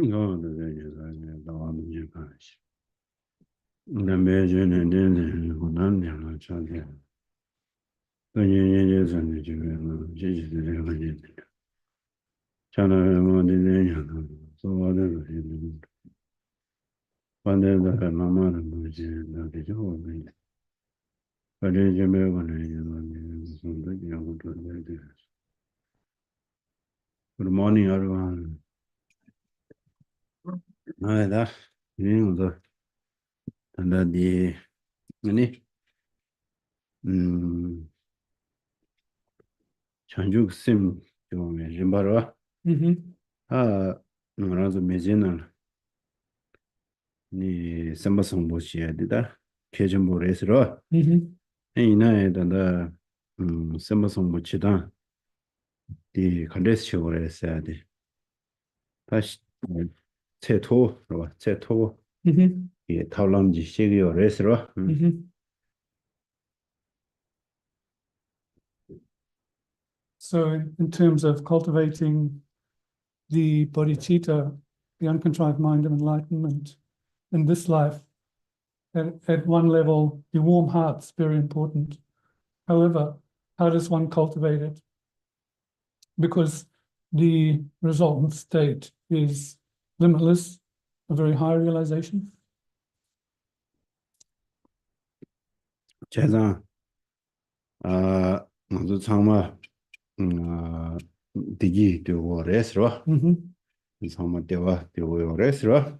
No, the one you guys. The major and then the China. The years and the Jesus, China, so other one day the Mama and the Joe. But then you may want to Good morning, everyone. Hi, that. You know, the any chanjuk sim jo me jimbaro a ngara mejena ni samba sombo chia dida kejimbo resro ina da samba sombo chida di kandes chore sa de 다시 채토 로 채토 예 타올람지 시기요 레스로 So in terms of cultivating the bodhicitta, the uncontrived mind of enlightenment in this life, at one level, the warm heart's very important. However, how does one cultivate it? Because the resultant state is limitless, a very high realization. 제가 먼저 참아 디기 되고 레스로 참아 되고 레스로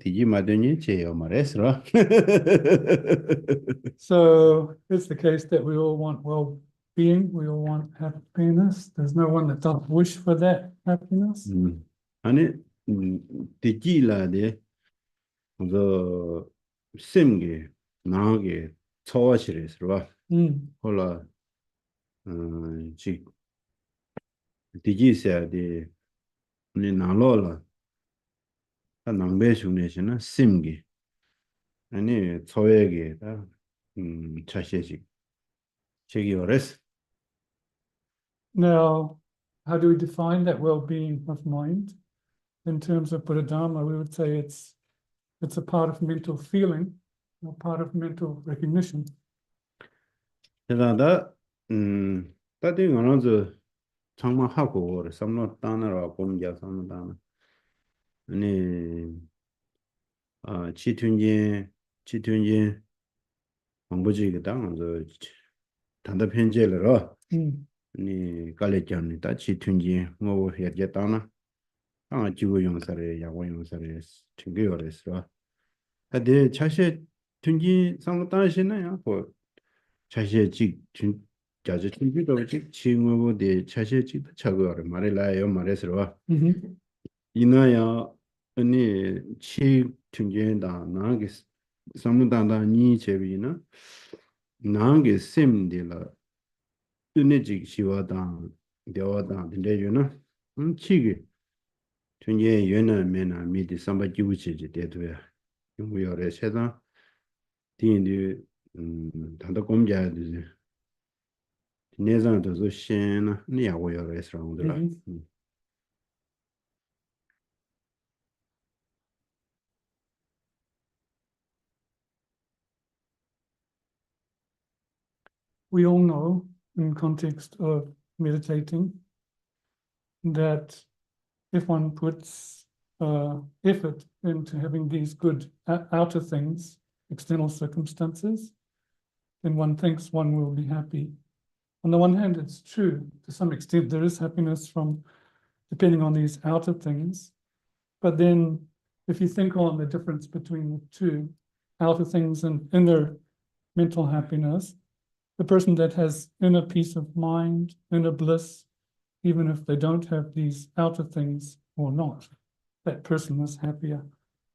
디기 마더니 제요 말레스로 So it's the case that we all want well-being, we all want happiness. There's no one that doesn't wish for that happiness. 아니 디기라데 먼저 셈게 나게 처와시레스로 홀라 지 디기세야 디 니 나로라 남배슈네시나 심기 아니 처에게다 차셰식 제기어레스 Now, how do we define that well-being of mind? In terms of Buddha-dharma, we would say it's a part of mental feeling, or part of mental recognition. 제가다 따디 어느저 정말 하고 삼로 단어로 공자 삼로 단어 아니 치튠진 공부지가 당저 단다 편제를 니 갈래견이 다 치튠진 뭐 해야 따나 지구 용사를 야구 용사를 챙겨요래서 근데 차시 튠진 삼로 단시나요 뭐 차시에 자주 챙겨도 친구들 차시에 차거를 말해라요 말해서 이나야 아니 치 튕겐다 나게 삼단다 니 제비나 나게 셈딜라 뜨네지 시와다 되어다 된대요나 치게 튕게 연나 메나 미디 삼바 지우치지 되도야 용무열에 세다 디인디 단다 공자들 내장도 신나 니야고요 레스토랑들라 We all know, in context of meditating, that if one puts effort into having these good outer things, external circumstances, then one thinks one will be happy. On the one hand, it's true, to some extent, there is happiness from depending on these outer things. But then if you think on the difference between the two, outer things and inner mental happiness, the person that has inner peace of mind, inner bliss, even if they don't have these outer things or not, that person is happier.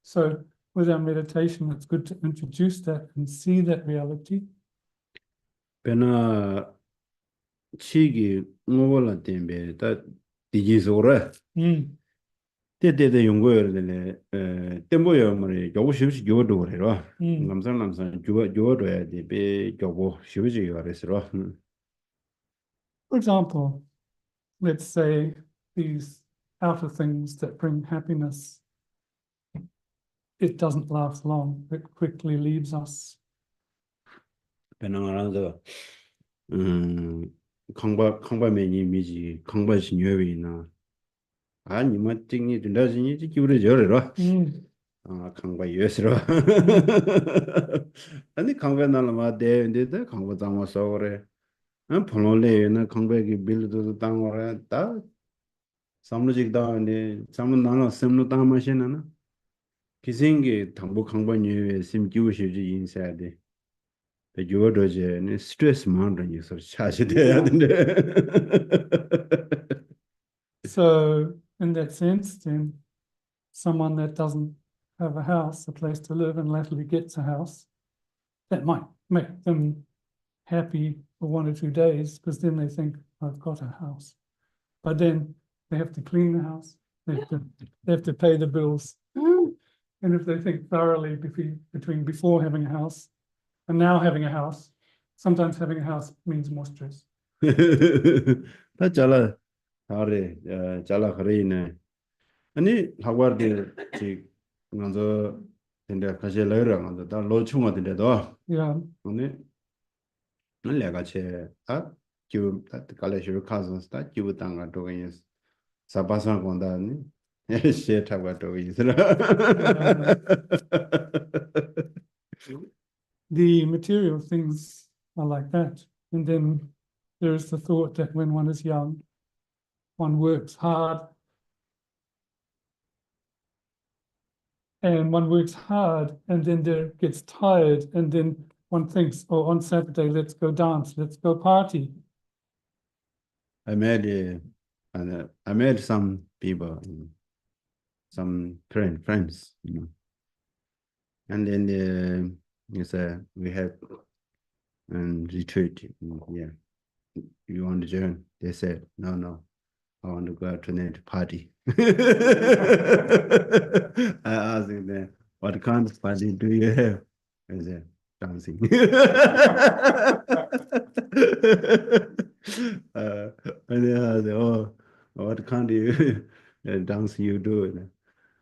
So with our meditation, it's good to introduce that and see that reality. 베나 치기 뭐라 때문에 다 디지소라 때때때 연구여들에 템보여 말에 교부 쉽지 교도 그래요 남산 교도야 되베 교부 쉽지 그래서 For example, let's say these outer things that bring happiness it doesn't last long. It quickly leaves us. 배낭하면서 강바매니 미지 강바시 녀위나 아니 뭐 띵이 된다지니 기울어 저래라 아 강바 예스로 아니 강바 날마 대인데다 강바 장마 서그래 안 폴로레는 강바기 빌드도 땅어라 다 삼로직 다는데 삼은 나나 셈로 땅마시나나 기생게 당보 강바 녀위 심 기우시지 인사데 배교도제 스트레스 마운드니 서 차시돼야 된대. So in that sense, then someone that doesn't have a house, a place to live, and latterly gets a house, that might make them happy for 1 or 2 days, because then they think, I've got a house. But then they have to clean the house, they have to pay the bills. And if they think thoroughly between before having a house and now having a house, sometimes having a house means more stress. 다 잘라 하래 잘라 그래네. 아니 하와르데 지 먼저 근데 가시 레라 먼저 다 로충어 된데도 Yeah. 오늘 내가 제아 주 갈래쇼 가서 다 주부 땅가 도긴 사바산 건다니 시 타고 도긴 있으라. The material things are like that. And then there is the thought that when one is young, one works hard. And then there gets tired, and then one thinks, oh, on Saturday, let's go dance, let's go party. I met some people, some friends, you know, and then we have retreat. Yeah, you want to join? They said, no, I want to go out tonight to party. I asked them, what kind of party do you have? I said, dancing. And then I said, oh, what kind of dance you do?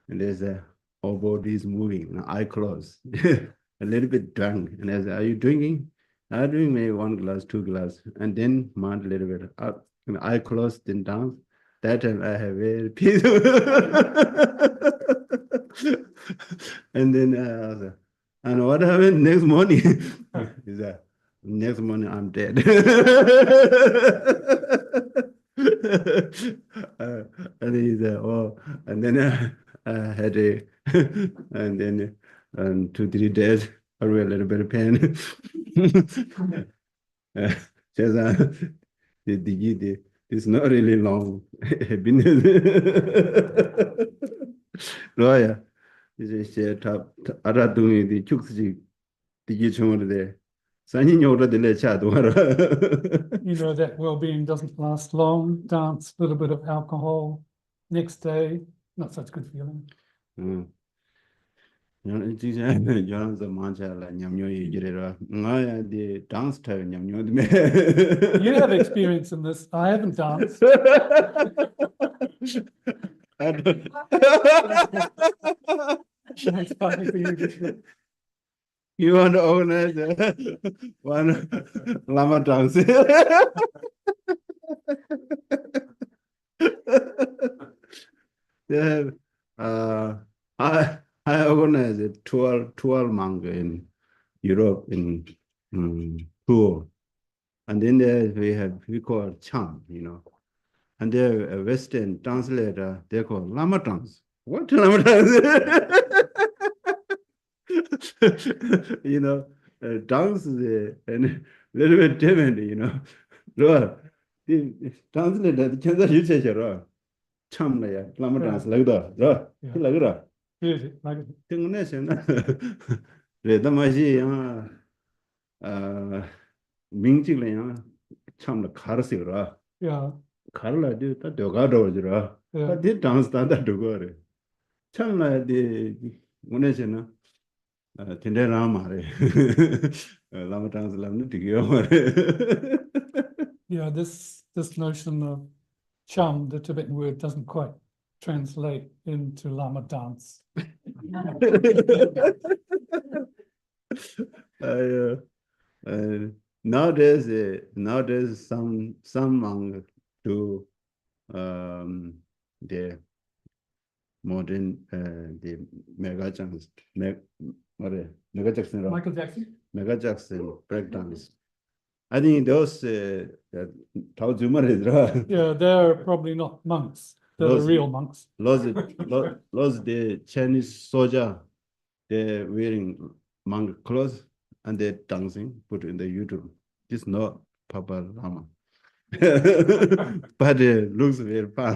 And they said, our body is moving, eye closed, a little bit drunk. And I said, are you drinking? I drink maybe 1 glass, 2 glass, and then mind a little bit up, and eye closed, then dance. That time I have very peaceful. And then and what happened next morning? Is that next morning I'm dead. And he said, oh, and then I had a, and then 2-3 days I read a little bit of pain. It's not really long. Lawyer, is a top doing the chooksy digitally. Signing over the chat. You know, that well-being doesn't last long. Dance, a little bit of alcohol. Next day, not such good feeling. You have experience in this. I haven't danced. It's funny for you. You want to organize one Lama dance? Yeah, I organized a tour manga in Europe in tour, and then there we call Cham, you know, and there a Western translator they call Lama dance. What Lama dance? You know, dance is a little bit different, you know. Look, the translator can't use it, right? Cham la ya, Lama dance like that, right? Like that. Nation, Redamaji, Mingjilia, Cham the Karsira. Yeah. Carla did that Dogado, but did dance that Dogore. Cham la the Munation, Tinderamare, Lama dance lamb to Yeah, this notion of Cham, the Tibetan word, doesn't quite translate into Lama dance. Nowadays some monk do the modern the Mega Jackson Mega Jackson Michael Jackson. Mega Jackson breakdowns. I think those Tao Zuma is right. Yeah, they're probably not monks. They're Those- real monks. Those the Chinese soldier, they're wearing monk clothes and they're dancing, put in the YouTube. It's not Papa Lama. But it looks very fun.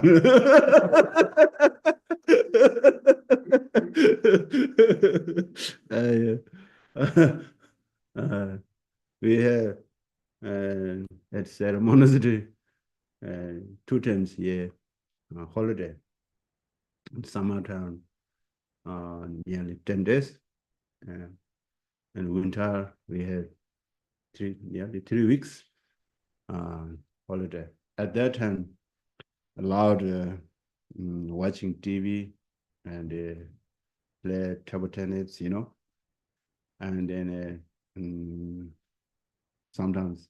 We have at Sarah Monastery 2 times a year holiday in summertime, nearly 10 days. And winter we had nearly 3 weeks holiday. At that time, allowed watching TV and play table tennis, you know, and then sometimes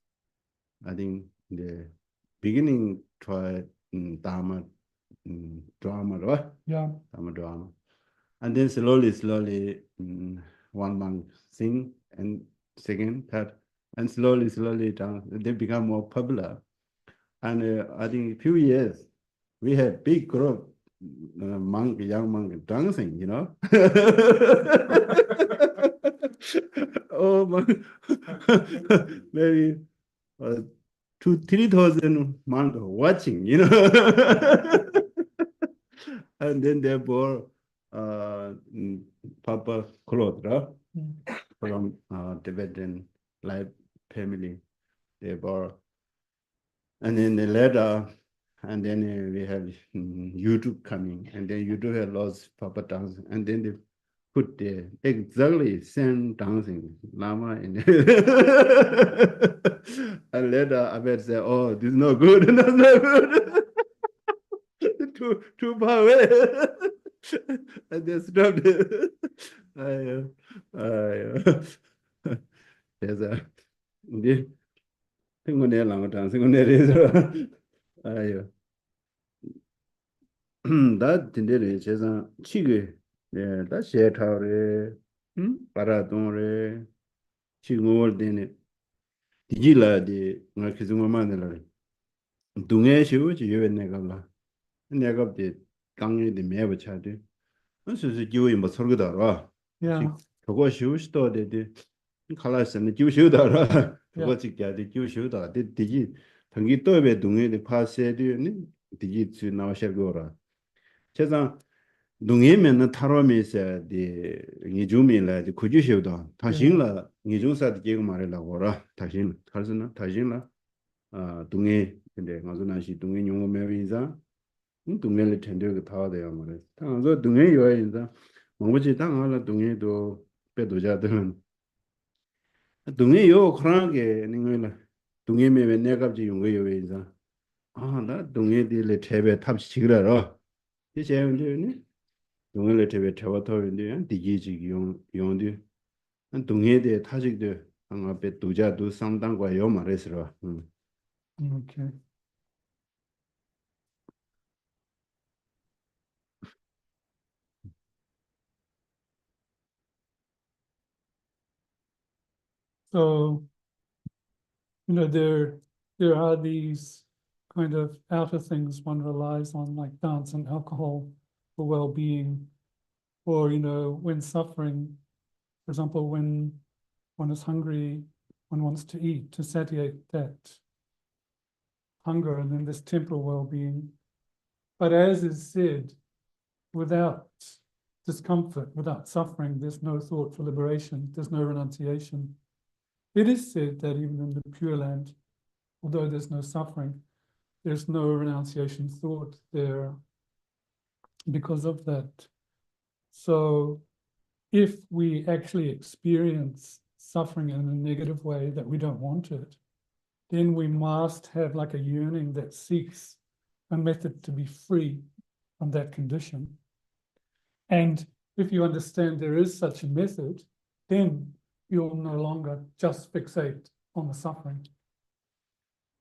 I think the beginning try Dharma drama, right? Yeah. Drama. And then slowly, one month sing and second, third, and slowly down, they become more popular. And I think a few years, we had big group, young monk dancing, you know. Oh my, maybe 2,000-3,000 monks watching, you know. And then they bore Papa clothes, right? From Tibetan life family, they bore. And then later, and then we have YouTube coming, and then YouTube have lots of Papa dance, and then they put the exactly same dancing Lama in and later I bet say, oh, this is not good, that's not good. too far away. And they stopped it. There's a 생각내 랑어탄 생각내래서 아유 다 딘데레 제가 치게 다 셰타레 바라동레 치고올 데네 디질라디 나 기승마만들라 동해 쇼지 요네가라 내가데 강리데 매버차데 그래서 기호이 뭐 설거다라 Yeah. 저거 쇼시도 데데 칼라스는 기호시도라 Yeah. 그거 직자데 기호시도다 데디지 당기 또베 동해데 파세드니 디지 나와셔고라 제가 동해면은 타로미세 디 니주미라 디 구주시도 다신라 니중사드 제고 말하려고라 다신 가르스나 다신라 동해 근데 가서나시 동해 용어매위자 동해를 텐데가 타와돼요 말에 당서 동해 요인자 뭐지 당하라 동해도 빼도자들은 동해 요 그러게 님을 동해매매 내갑지 용거 요인자 나 동해들의 대배 탑시그라라 이제 언제니 동해를 대배 태워터인데 디지지 용디 동해대 타직들 앞에 도자도 상당과 요 말했으라 Okay. So, there are these kind of outer things one relies on, like dance and alcohol for well-being, or, when suffering, for example, when one is hungry, one wants to eat to satiate that hunger, and then this temporal well-being. But as is said, without discomfort, without suffering, there's no thought for liberation, there's no renunciation. It is said that even in the Pure Land, although there's no suffering, there's no renunciation thought there because of that. So if we actually experience suffering in a negative way that we don't want it, then we must have like a yearning that seeks a method to be free from that condition. And if you understand there is such a method, then you'll no longer just fixate on the suffering.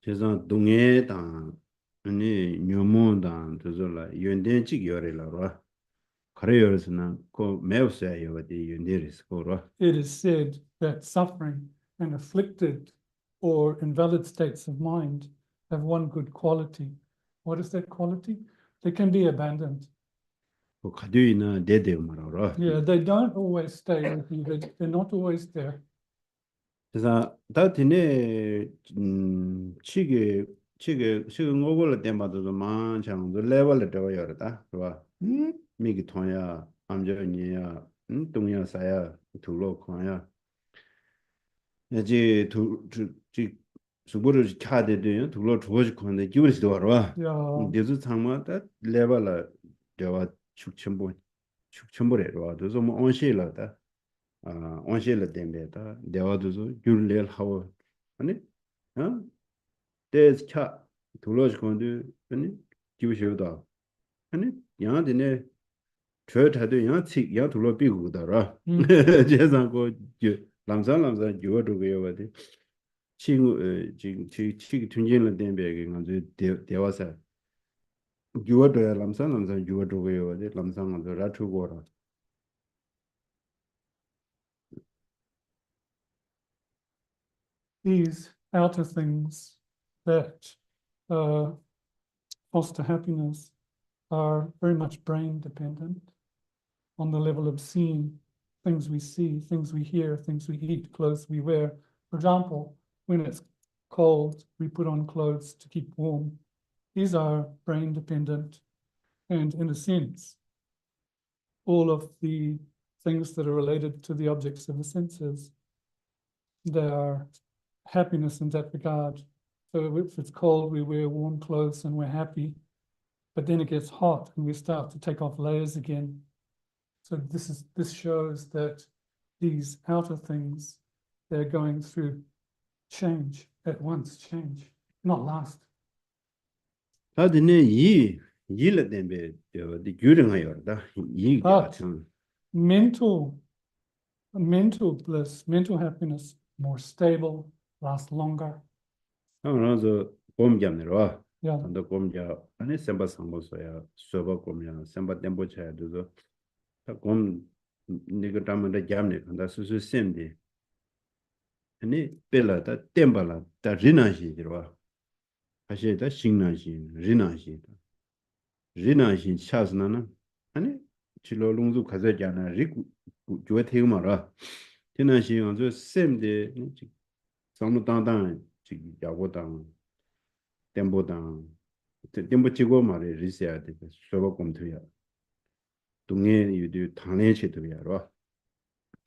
제가 동해당 아니 녀몬당 저절라 연대직 요래라로 그래요스나 그 매우스야 요디 연대리스 거로 It is said that suffering and afflicted or invalid states of mind have one good quality. What is that quality? They can be abandoned. 그 가디나 데데 말아로 Yeah, they don't always stay with you. They're not always there. 그래서 다티네 치게 지금 오걸 때마다도 만창 레벨을 되어요다 그봐 미기 통야 암저니야 동야 사야 둘로 코야 이제 두지 수고를 차대도 둘로 주어질 건데 기울이도 알아 Yeah, 그래서 상마다 레벨을 되어 축첨보래로 그래서 뭐 온실라다 온실을 댐베다 대화도서 귤레를 하고 아니 어 대차 둘러지 건데 아니 기우셔다 아니 양한테네 저타도 양치 양 둘러 비고다라 제상고 람산 요도고요 와데 친구 지금 치 tun진을 댐베게 간저 대화사 요도야 람산 요도고요 와데 람산 라투고라 these outer things that foster happiness are very much brain dependent on the level of seeing, things we see, things we hear, things we eat, clothes we wear. For example, when it's cold, we put on clothes to keep warm. These are brain dependent, and in a sense, all of the things that are related to the objects of the senses, they are happiness in that regard. So if it's cold, we wear warm clothes and we're happy, but then it gets hot and we start to take off layers again. So this shows that these outer things, they're going through change at once, change, not last. 다드네 이를 댐베 저 규령하여다 이 같은 Mental bliss, mental happiness, more stable, lasts longer. 그래서 곰잠네로 Yeah, 안도 곰자 아니 셈바 상보서야 소바 곰야 셈바 댐보차야 그래서 곰 네가 담은데 잠네 간다 수수 셈디 아니 벨라다 댐발라 다 리나시지로 하시다 싱나시 리나시 리나시 차스나나 아니 치로롱주 가자잖아 리구 교회 태우마라 리나시 원저 셈데 상무당당 지금 야고당 댐보당 댐보치고 말에 리세야 돼 소바 곰투야 동네 유도 당내체도야로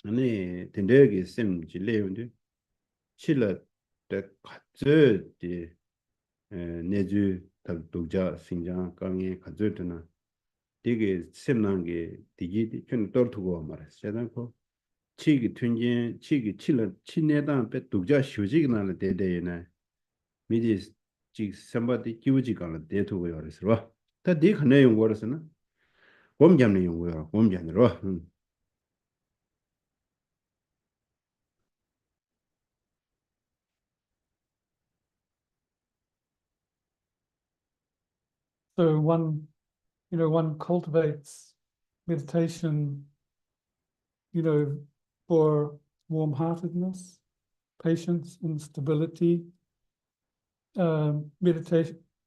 아니 된대게 셈 질레운데 실라 때 같이 내주 독자 신장 강에 가져드나 되게 셈난게 되게 좀 떨투고 말았어 제단고 치기 튼진 치기 칠러 친내단 배 독자 휴직이 나는 데데에나 미디 지 somebody 기우지가 데투고 요래서 봐. 다 네가 내용 거라서나 곰잡는 용어야. 곰잡으로. so one cultivates meditation, for warm-heartedness, patience, and stability.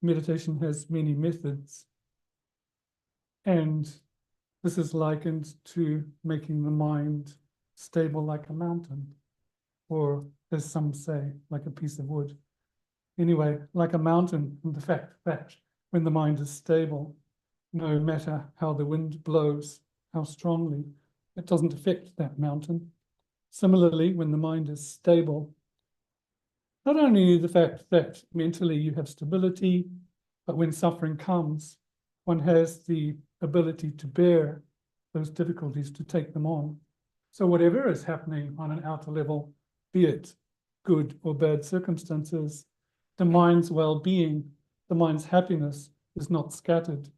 Meditation has many methods, and this is likened to making the mind stable like a mountain, or as some say, like a piece of wood. Anyway, like a mountain, and the fact that when the mind is stable, no matter how the wind blows, how strongly, it doesn't affect that mountain. Similarly, when the mind is stable, not only the fact that mentally you have stability, but when suffering comes, one has the ability to bear those difficulties, to take them on. So whatever is happening on an outer level, be it good or bad circumstances, the mind's well-being, the mind's happiness is not scattered.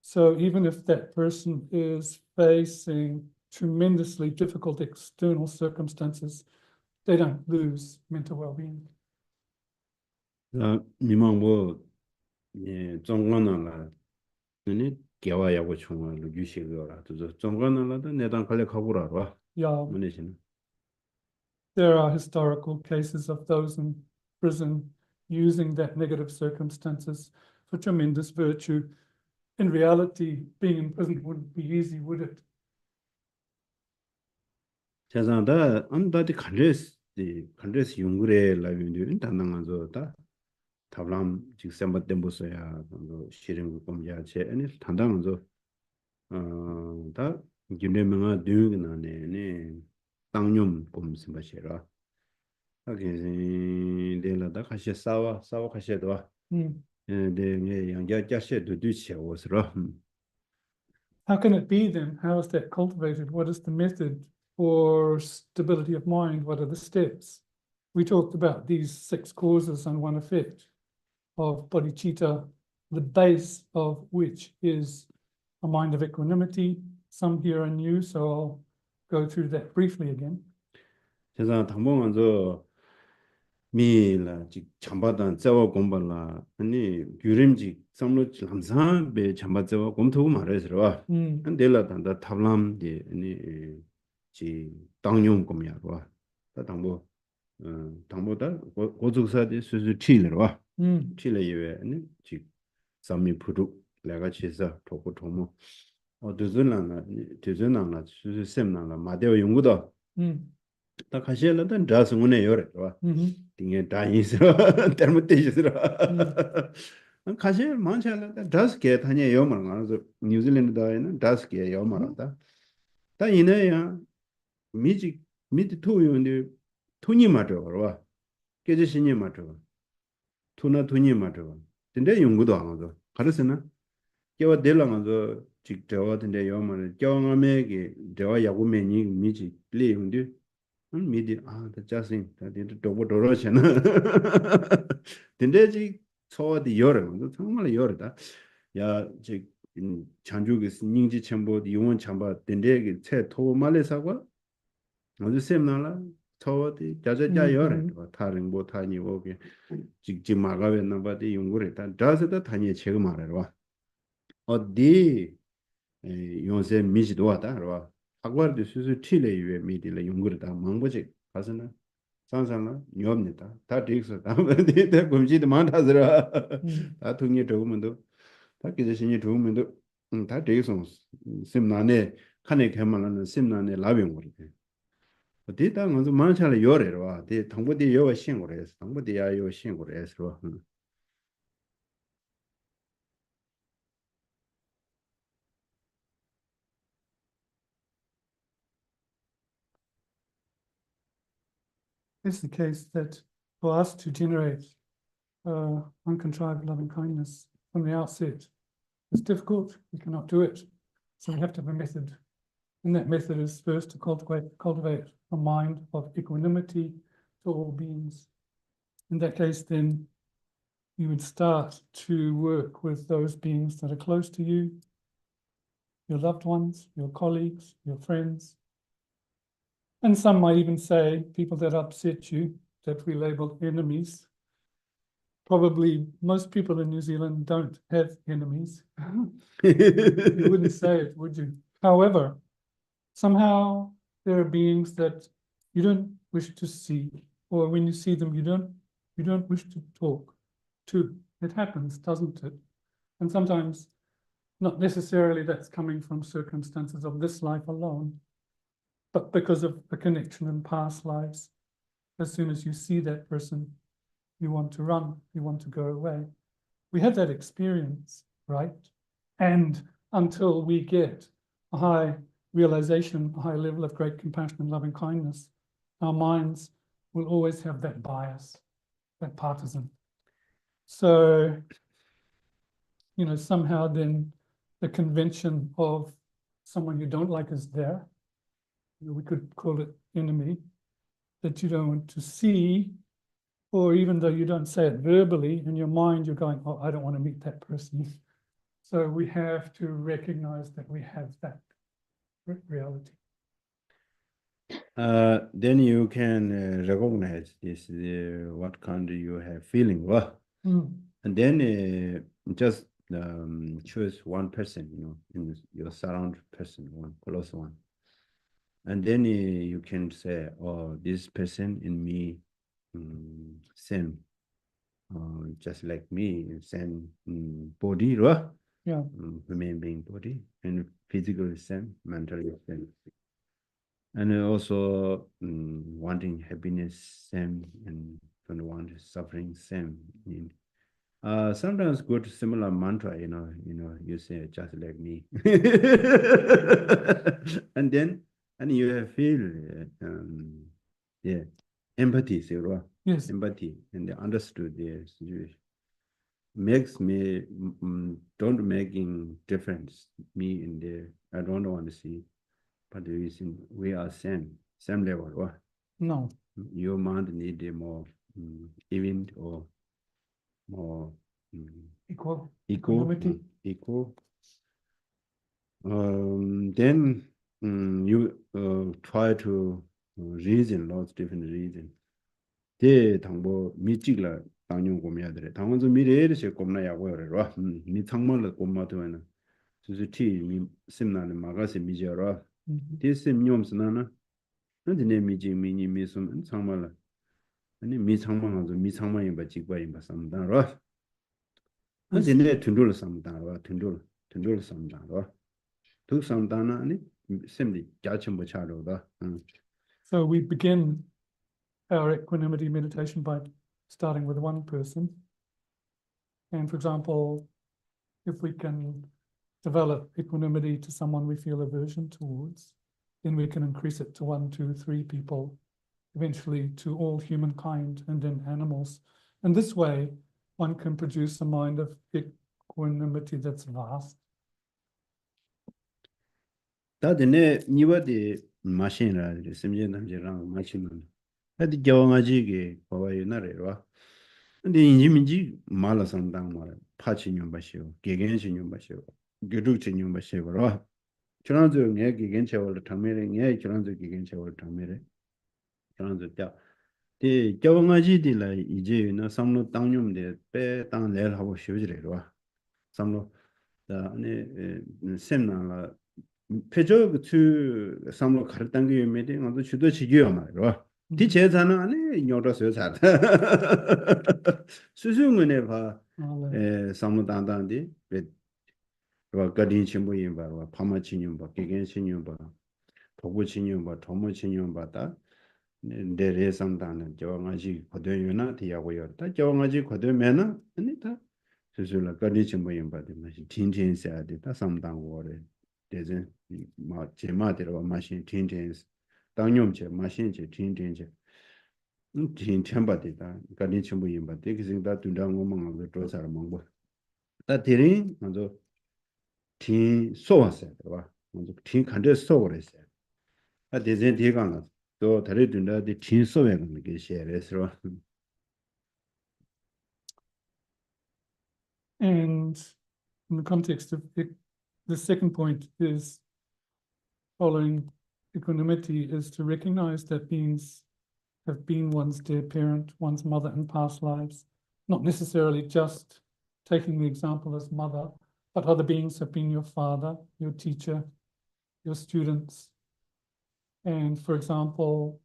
So even if that person is facing tremendously difficult external circumstances, they don't lose mental well-being. 미망 뭐 정관나라 너네 개와야고 총을 유식이라 또 정관나라도 내단 관리 가보라 봐. Yeah, 뭐네신. there are historical cases of those in prison using that negative circumstances for tremendous virtue. In reality, being in prison wouldn't be easy, would it? 세상다 안다디 간레스 용그레 라비인데 단당한서다 답람 직선바 템보서야 그 실행 공자체 아니 단당한서 다 김내명아 되는나네 땅뇽 곰스바시라 하긴 데라다 가시 싸워 가셔도 네 양자자셰도 뒤치어서라 How can it be then? How is that cultivated? What is the method for stability of mind? What are the steps? We talked about these 6 causes and 1 effect of bodhicitta, the base of which is a mind of equanimity. Some here are new, so I'll go through that briefly again. 세상 당봉한서 미라 직 참바단 자와 공발라 아니 유림직 삼로지 항상 배 참바자와 공토고 말해서라 근데라단다 탑람디 아니 지 당용 공야와 다 당보 당보다 고속사디 수수 튀르와 튀르예외 아니 지 삼미 푸루 내가 치서 도고 도모 되전나나 수수 셈나나 마데오 용구다 다 가시려던 자승운에 요래와 딩에 다이스라 잘못되시더라 가시 많잖아 다스게 다녀 요만 가서 뉴질랜드 다에는 다스게 요만하다 다 이내야 미지 토요인데 토니 맞아 봐 깨지신이 맞아 토니 맞아 근데 연구도 안 하고 가르스나 깨와 될랑아서 직저와 근데 요만을 경험에게 대화 야구면이 미지 리용데 미디 다 자신 다 도보 도로잖아 근데지 소디 여러 정말 여러다 야지 장주기 닝지 첨보 용원 참바 근데게 체 토말레사고 아주 셈나라 토디 자자자 여러 다른 뭐 타니 오게 직지 마가වෙ나 바디 용고랬다 다스다 타니 제가 말해라 어디 요새 미지도 왔다 봐 학과도 수수 튀레 유에 미디를 용거다 망보지 가서는 상상은 녀입니다 다 되겠어 다음에 대 검지도 많다더라 다 통이 적으면도 다 기대신이 좋으면도 다 되겠어 심나네 칸에 개만하는 심나네 라병 거리대 어디 당은 많잖아 요래로 와 대 당보디 요가 신고를 해서 당보디야 요 신고를 해서 It's the case that for us to generate uncontrived loving kindness from the outset is difficult. We cannot do it. So we have to have a method. And that method is first to cultivate a mind of equanimity to all beings. In that case, then you would start to work with those beings that are close to you, your loved ones, your colleagues, your friends. And some might even say people that upset you, that we label enemies. Probably most people in New Zealand don't have enemies. You wouldn't say it, would you? However, somehow there are beings that you don't wish to see, or when you see them, you don't wish to talk to. It happens, doesn't it? And sometimes not necessarily that's coming from circumstances of this life alone, but because of a connection in past lives. As soon as you see that person, you want to run, you want to go away. We have that experience, right? And until we get a high realization, a high level of great compassion and loving kindness, our minds will always have that bias, that partisan. So, somehow then the convention of someone you don't like is there. We could call it enemy, that you don't want to see, or even though you don't say it verbally, in your mind you're going, oh, I don't want to meet that person. So we have to recognize that we have that reality. Then you can recognize this, what kind you have feeling, and then just choose one person, in your surround person, one close one, and then you can say, oh, this person in me, same, just like me, same body, Yeah. human being body, and physically same, mentally same. And also wanting happiness same, and don't want suffering same. Sometimes go to similar mantra, you say just like me, and then you have feel yeah, empathy, say, right? Yes. Empathy, and understood the situation makes me don't making difference me in the I don't want to see, but the reason we are same level, right? No. Your mind need a more even or more Equal. equal. Equanimity. Equal. Then you try to reason lots different reason. 대 당보 미직라 당용 고미야들의 당원도 미래에서 꼽나야고 그래라. 미 상말로 꼽마도에는 수수티 미 심나는 마가세 미저라. 대심 뇽스나나 근데 미지 미니 미숨 상말로 아니 미 상망도 미 상망이 바지 과이 바삼다라. 근데 내 튼돌 삼다라. 튼돌 삼다라. 두 삼다나 아니 심리 자체 못 차로다. So we begin our equanimity meditation by starting with one person. And for example, if we can develop equanimity to someone we feel aversion towards, then we can increase it to 1, 2, 3 people, eventually to all humankind and then animals. And this way, one can produce a mind of equanimity that's vast. 다들 니와디 마신이라 심지어 남자랑 마신은 하디 겨왕아지게 봐봐요 나래와 근데 인지민지 말아선당 말 파치년 바시오 개겐신년 바시오 교육진년 바시오라 저런저 내 개겐체월 담매래 내 저런저 개겐체월 담매래 저런저 때 겨왕아지들라 이제 나 삼로 땅념데 빼땅 내하고 쉬어지래와 삼로 다 안에 셈나라 표적 그 삼로 가르단 게 유명해 가도 주도 지겨요 말이야. 뒤 제자는 안에 녀라서 잘. 수수문에 봐. 삼로단단디 왜 거딘 친구인 봐. 파마 친구 봐. 개개 친구 봐. 도구 친구 봐. 도모 친구 봐다. 내래 삼단은 저가지 거대요나 디야고요. 다 저가지 거대면은 아니다. 수수라 거딘 친구인 봐. 틴틴세야 다 삼단 거래. 대전 마 제마대로 마신 틴틴스 당념제 마신제 틴틴제 틴템바디다 가린 첨부 임바 되게생다 둔당고 망고 조사를 망고 다 데린 먼저 틴 소왔어요 봐 먼저 틴 칸데 소그랬어요 아 대전 대강아 또 다리 둔다디 틴 소외가 게 셰레스로 And in the context of the second point is following equanimity is to recognize that beings have been one's dear parent, one's mother in past lives, not necessarily just taking the example as mother, but other beings have been your father, your teacher, your students. And for example,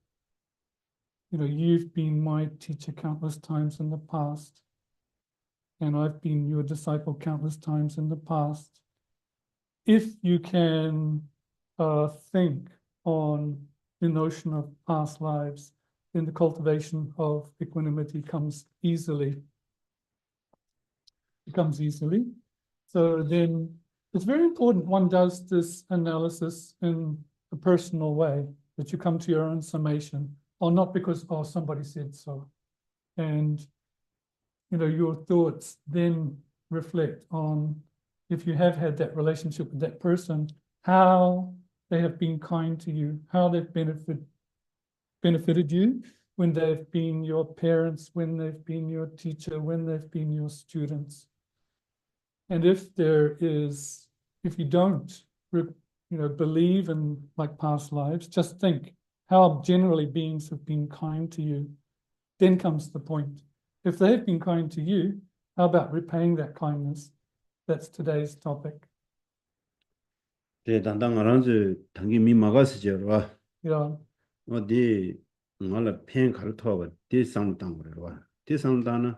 you've been my teacher countless times in the past, and I've been your disciple countless times in the past. If you can think on the notion of past lives, then the cultivation of equanimity comes easily. So then it's very important one does this analysis in a personal way, that you come to your own summation, or not because, somebody said so. And, your thoughts then reflect on, if you have had that relationship with that person, how they have been kind to you, how they've benefited you, when they've been your parents, when they've been your teacher, when they've been your students. And if you don't believe in like past lives, just think how generally beings have been kind to you. Then comes the point. If they've been kind to you, how about repaying that kindness? That's today's topic. 제 단단 알아서 당기 미 막았어요. 와. Yeah, 어디 말라 펜 가르쳐봐. 대상당 그래. 와. 대상당은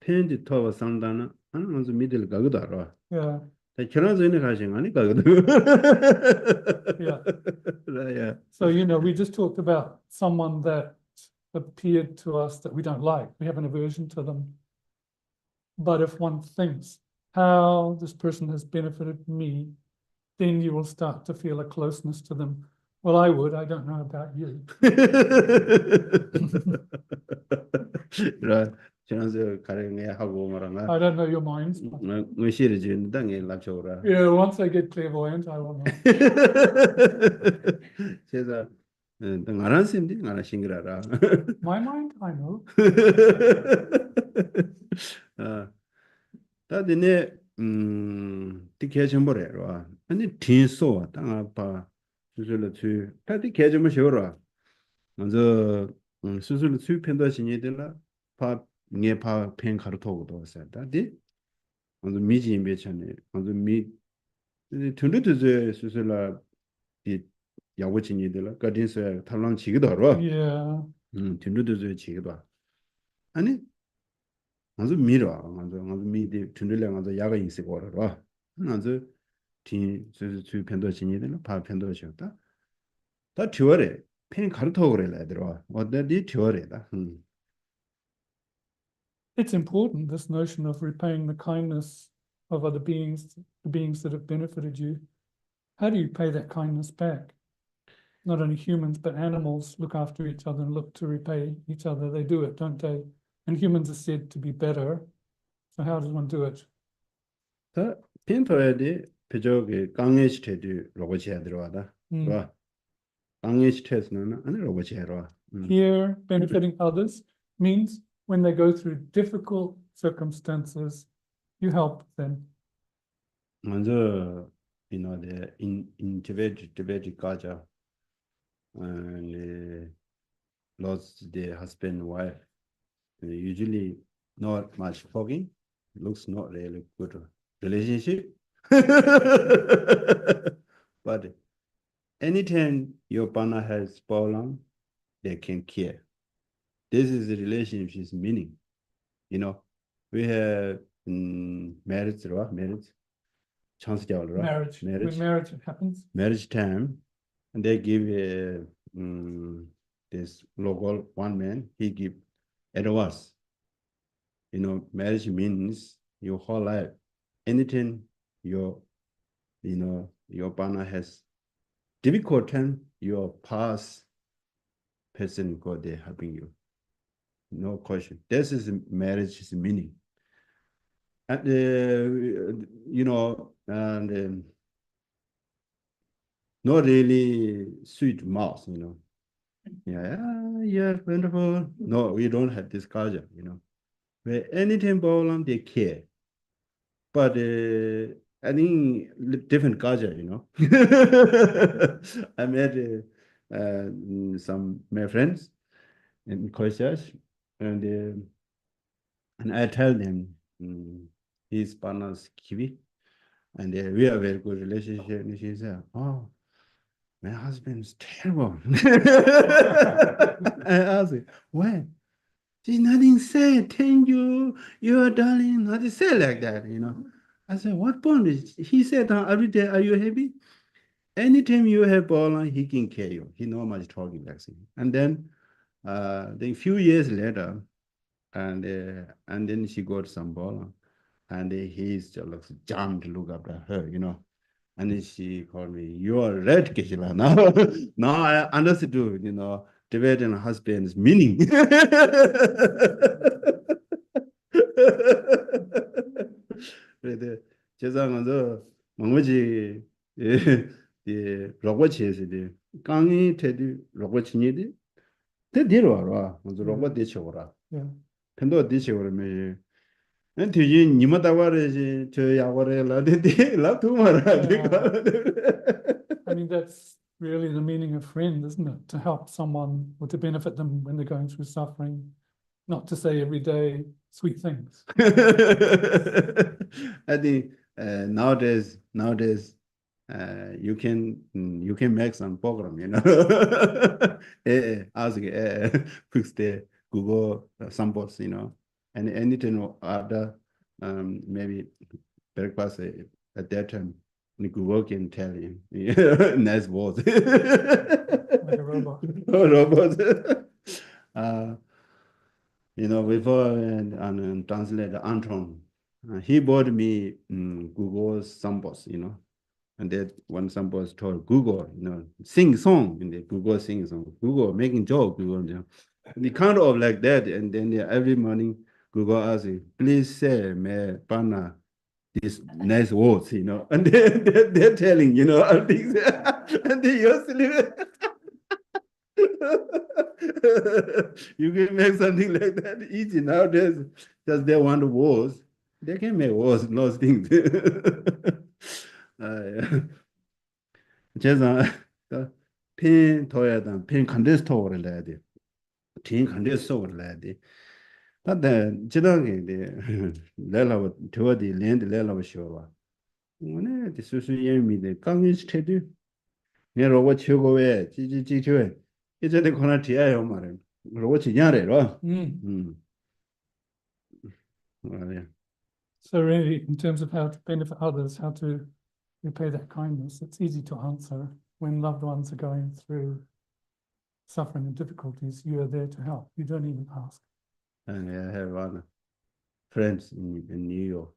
펜지 터와 상당은 안 먼저 미들 가거든 알아. yeah, 다 결혼 전에 가신 아니 가거든. yeah. 야. So, we just talked about someone that appeared to us that we don't like. We have an aversion to them. But if one thinks how this person has benefited me, then you will start to feel a closeness to them. Well, I would. I don't know about you. 그래. 저는 가령에 하고 말하나. I don't know your minds. But 의시를 지는 땅에 납쳐오라. yeah, once I get clairvoyant, I will know. 제가 안 쌤디 안 싱그라라. My mind, I know. 다들 티켓 정보래로. 아니 딘소 땅 아빠 수술을 주 다들 계정을 세워라. 먼저 수술을 수입한다 신이들라 파 가르토고도 했어요. 다들 먼저 미지 매천에 먼저 미 튼튼트 수술라 이 야구 신이들라 가딘서 탈랑 지기도 알아. Yeah. 튼튼트 지기도. 아니 먼저 미라 먼저 미디 튼들래 먼저 야가 인식을 알아. 먼저 티 수입한다 신이들라 파 편도 하셨다. 다 튜어래. 펜 가르토 그래라 얘들아. 어디 튜어래다. It's important, this notion of repaying the kindness of other beings, the beings that have benefited you. How do you pay that kindness back? Not only humans, but animals look after each other and look to repay each other. They do it, don't they? And humans are said to be better. So how does one do it? 다 펜토에디 표적의 강의 시태디 로봇이 들어와다. 봐. 강의 시태에서는 아니 로봇이 해라. Here, benefiting others means when they go through difficult circumstances, you help them. 먼저 the in Tibet culture and lost the husband and wife. Usually not much talking. Looks not really good relationship. But anytime your partner has problem, they can care. This is the relationship's meaning. We have marriage, right? Marriage. Chance right? When marriage happens. Marriage time, and they give this local one man, he give advice. Marriage means your whole life. Anything your partner has difficult time, your past person go there helping you. No question. This is marriage's meaning. And not really sweet mouth, Yeah, wonderful. No, we don't have this culture, Where anything problem, they care. But I think different culture, I met some my friends in Christchurch, and I tell them his partner's Kiwi, and we have a very good relationship. And she said, "Oh, my husband's terrible." I asked, "Why?" She's nothing said. Thank you, you're darling. Nothing said like that, I said, "What point?" He said, "Every day, are you happy? Anytime you have problem, he can care you. He know much talking like that." And then a few years later, and then she got some ball, and he's just jammed to look after her, And then she called me, "You are red, Kishila." Now I understood, Tibetan husband's meaning. 그래도 제상은 뭐지 예 로봇이지 강이 되디 로봇이니디 대대로 알아 먼저 로봇 대처라 편도 대처라면 뒤지 니마다 와르지 저 야와래 라데디 라투마라 mean, that's really the meaning of friend, isn't it? To help someone or to benefit them when they're going through suffering, not to say every day sweet things. I think nowadays you can make some program, you know. Ask fix the Google samples, you know, and anything or other maybe breakfast at that time. Google can tell you nice words. Like a robot. Robot. uh, you know, before and translate Anton, he bought me Google samples, you know, and that one sample is told Google, you know, sing song in the Google sing song, Google making joke, Google, you know, the kind of like that, and then every morning Google asks, please say me partner these nice words, you know, and they're telling, you know, all things, and they usually you can make something like that easy nowadays. Just they want words, they can make words, lots things. 제가 핀 도야단 핀 컨데스터를 내야 돼. 핀 컨데스터를 내야 돼. 근데 지나게 레라고 저디 랜드 레라고 쇼와. 오늘 수수 예미데 강인 스테디 내 로봇 최고에 지지지죠. 이제는 코나 뒤에요 말은. 로봇 지냐래로. 맞아요. So really, in terms of how to benefit others, how to repay that kindness, it's easy to answer when loved ones are going through suffering and difficulties. You are there to help. You don't even ask. And I have one friends in New York.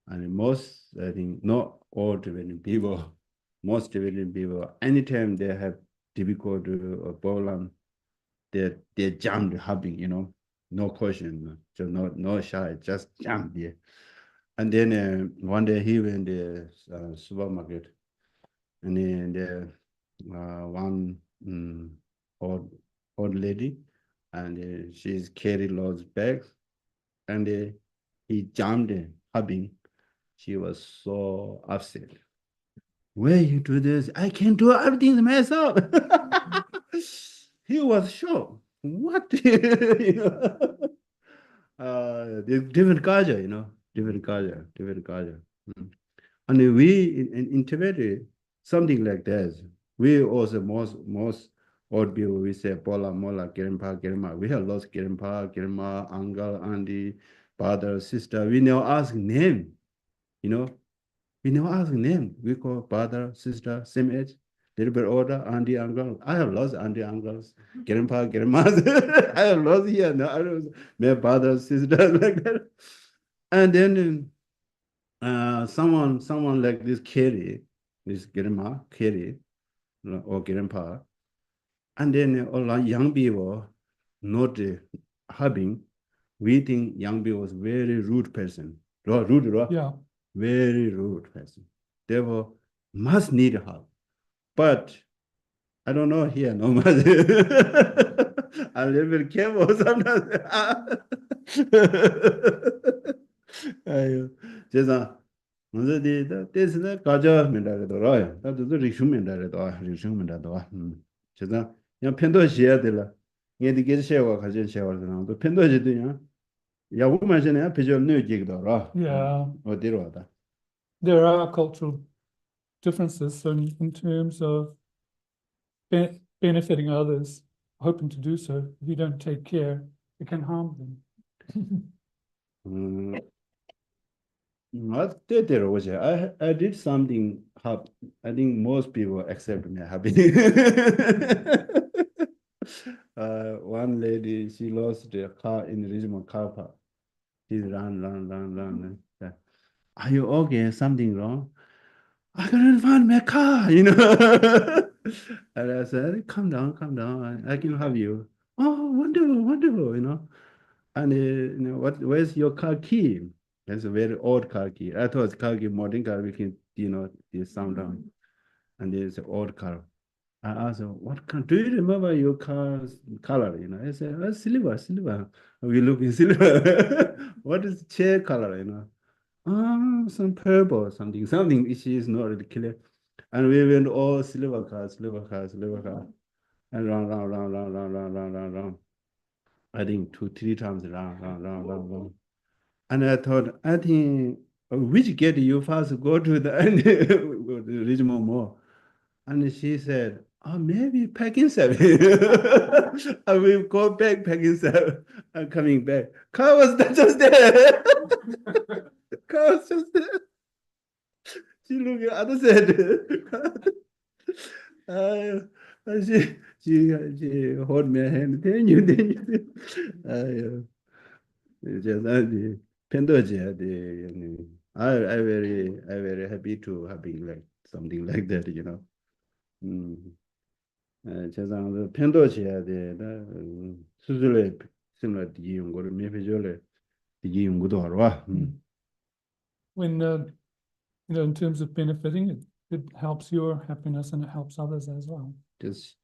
And most, I think, not all Tibetan people, most Tibetan people, anytime they have difficult problem, they jump hopping, you know, no question, so no shy, just jump there. And then one day he went to the supermarket, and then one old lady, and she's carried lots of bags, and he jumped hopping. She was so upset. Where you do this? I can do everything myself. He was shocked. What? You know, different culture, you know, different culture. And we in Tibet, something like that. We also most old people we say Pola, Mola, Grandpa, Grandma. We have lost Grandpa, Grandma, uncle, auntie, brother, sister. We never ask name, you know. We never ask name. We call brother, sister, same age, little bit older, auntie, uncle. I have lost auntie, uncles, grandpa, grandmas. I have lost here. No, I don't. My brother, sister, like that. And then someone like this carry, this grandma carry, or grandpa, and then all young people not having. We think young people was very rude person. Rude, right? Yeah. Very rude person. Therefore, must need help. But I don't know here, no matter. I'm a little bit careful sometimes. 아유, 제가 먼저 대신에 가져 면다래도라. 나도 리슈 면다래도 리슈 면다도. 제가 그냥 편도 해야 되라. 얘들 계속 세워 가져 세워서 또 편도 해야 되냐? 야구만 전에 비주얼 뉴지기도라. Yeah. 어디로 와다. There are cultural differences. So in terms of benefiting others, hoping to do so, if you don't take care, it can harm them. Not that I did something. I think most people accept me happy. One lady, she lost the car in Richmond car park. She run. Are you okay? Something wrong? I couldn't find my car, you know. And I said, calm down. I can help you. Oh, wonderful, you know. And you know, where's your car key? That's a very old car key. I thought car key, modern car, we can, you know, the sound down. And there's an old car. I asked her, what car? Do you remember your car's color? You know, I said, oh, silver. We look in silver. What is chair color? You know, some purple, something. She is not really clear. And we went all silver car, and round. I think 2, 3 times round. And I thought, I think, which gate you first go to the end, Richmond Mall. And she said, oh, maybe packing seven. I will go back packing seven. I'm coming back. Car was just there. Car was just there. She looked at the other side. She hold my hand. Then you. Just Pendoji, I very happy to having like something like that, you know. Mm. 제가 펜도지야 돼. 수술에 심을 이용 거를 매표절에 이용 것도 알아. When in terms of benefiting, it helps your happiness and it helps others as well. just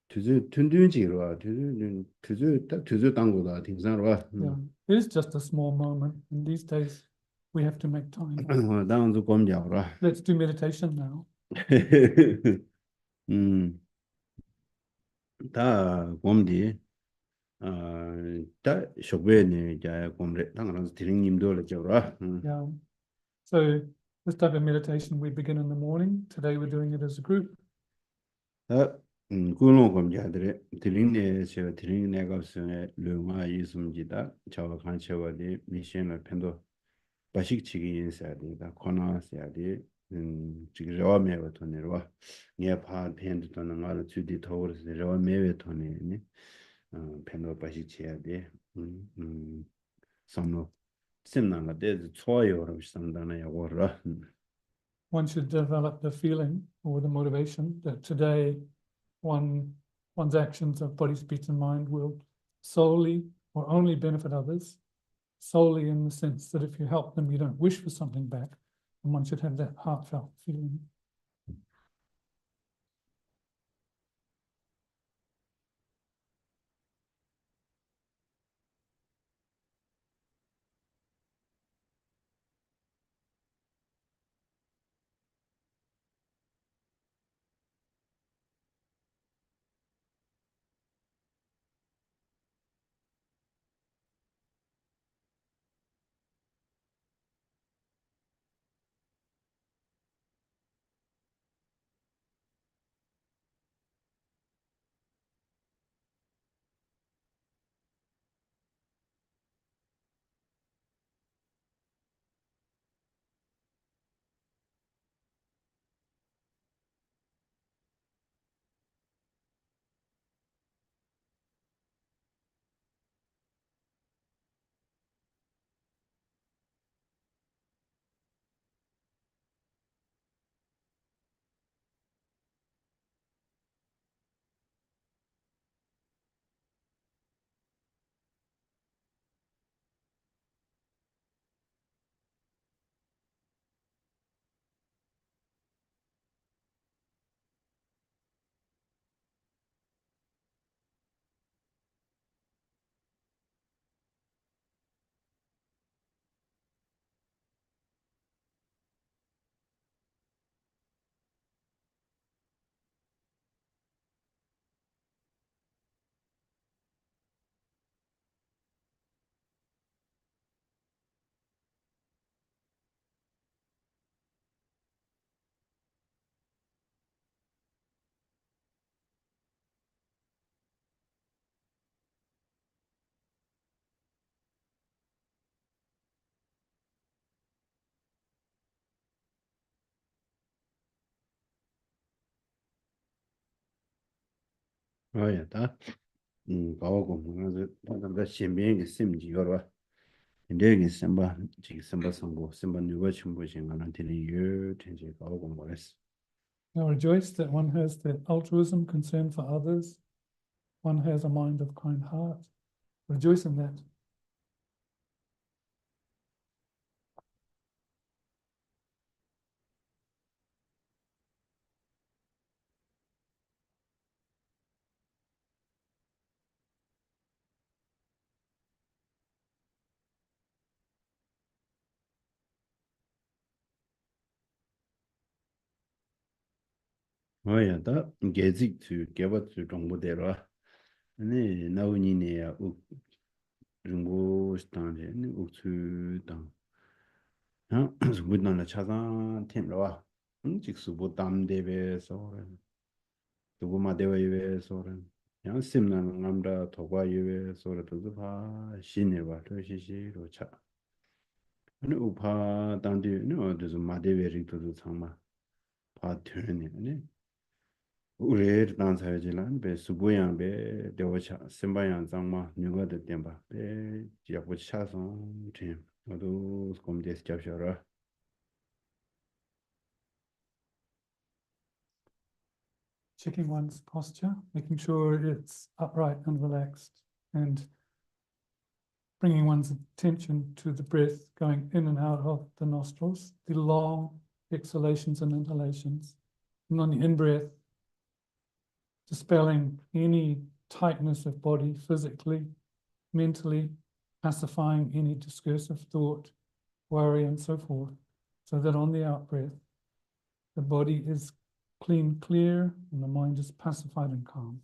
튼튼지로 투주 당고다 등산으로. Yeah, it is just a small moment, and these days we have to make time. 당도 검자로. Let's do meditation now. 다 검디. 다 쇼베네 자 검레 당하는 드링님도 저라. Yeah. So this type of meditation we begin in the morning. Today we're doing it as a group. kulung 검자들의 드링네 제가 드링네 갑스네 르마 이숨지다 저와 간체와디 미션을 펜도 바식치기 인사디다 코나스야디 지금 저와메와 토네와 녀파 펜도 토는 말 주디 토르스 저와메와 토네니 펜도 바식치야디 섬노 심나가 데즈 초요로 비슷한다나 야고라. One should develop the feeling or the motivation that today one's actions of body, speech, and mind will solely or only benefit others, solely in the sense that if you help them, you don't wish for something back, and one should have that heartfelt feeling. 다 가오고 뭐가 다 신비하게 심지어로 인데게 심바 지금 심바 선고 심바 누가 첨부신 거는 되는 텐지 가오고 뭐랬어. Now rejoice that one has that altruism, concern for others. One has a mind of kind heart. Rejoice in that. 뭐야, 다 계직 주 개발 주 정보대로. 아니, 나오니네, 정보 스탄데, 우추당. 아, 수부단의 차단 팀로와. 직수부 담대베서. 두부마 대외에서는 양 심난 남자 도과유에서도 봐 신내와 도시시로 차. 아니 우파 단디는 어디서 마대베릭도 상마 파트네 아니 우레 단사야지란 베 수보양 베 대워차 심바양 상마 누가도 템바 베 지역부 차선 팀 모두 콤데스 잡셔라. Checking one's posture, making sure it's upright and relaxed, and bringing one's attention to the breath going in and out of the nostrils, the long exhalations and inhalations. And on the in-breath, dispelling any tightness of body physically, mentally, pacifying any discursive thought, worry, and so forth, so that on the out-breath, the body is clean, clear, and the mind is pacified and calm.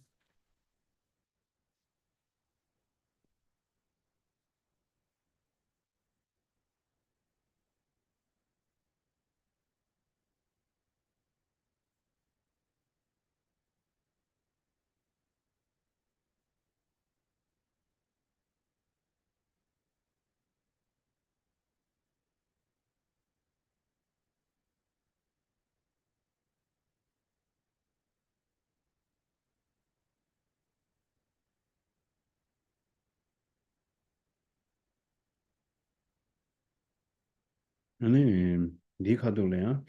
아니 니카도래야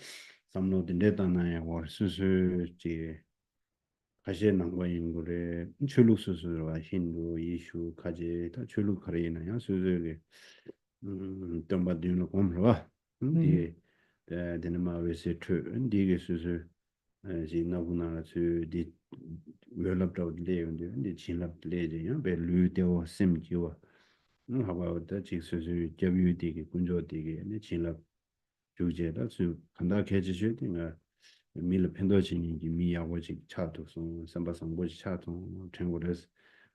삼로 딘데다나에 월 수수지 가시에 남과인 거래 출룩수수와 힌두 이슈 가지 다 출룩 거래나요 수수게 덤바디노 곰로와 디 데네마웨세 트디게 수수 지나구나 수디 웰럽도 레온데 디 진랍 레지야 벨루데오 심지와 하바다 직수수 제비디게 군조디게 네 진랍 주제다 수 간다 개지셔딩아 밀 펜더진이 미야고지 차도송 삼바상고지 차도 전국에서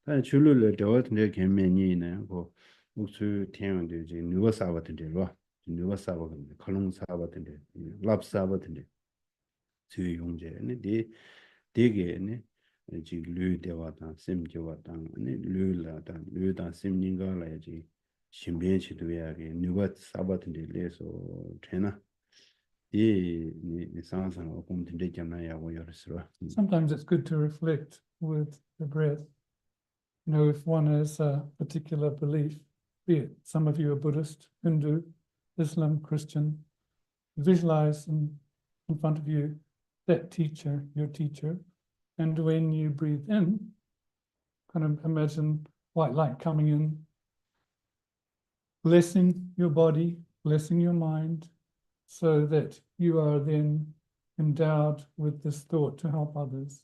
但줄을 되었는데 개면이네 고 우수 태양되지 누워사바든데 로 누워사바든데 칼롱사바든데 랍사바든데 수용제네 디 되게네 지 류대와다 셈제와다 네 류라다 류다 셈닝가라야지 신변치도야게 누워사바든데 레서 되나 Sometimes it's good to reflect with the breath. You know, if one has a particular belief, be it some of you are Buddhist, Hindu, Islam, Christian, visualize in front of you that teacher, your teacher, and when you breathe in, kind of imagine white light coming in, blessing your body, blessing your mind, so that you are then endowed with this thought to help others,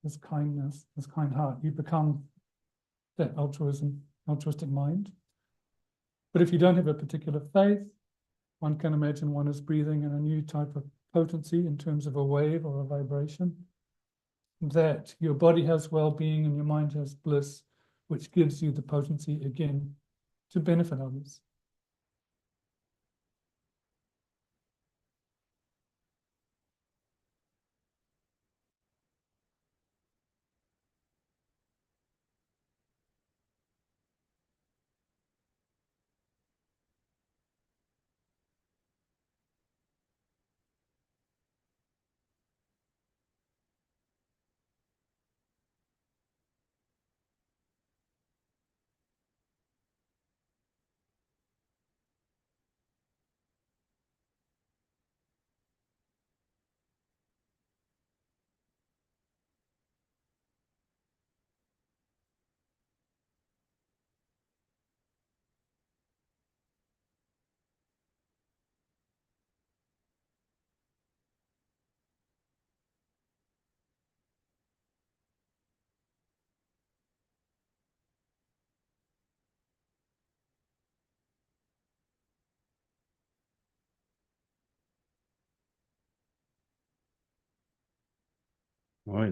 this kindness, this kind heart. You become that altruistic mind. But if you don't have a particular faith, one can imagine one is breathing in a new type of potency in terms of a wave or a vibration, that your body has well-being and your mind has bliss, which gives you the potency again to benefit others.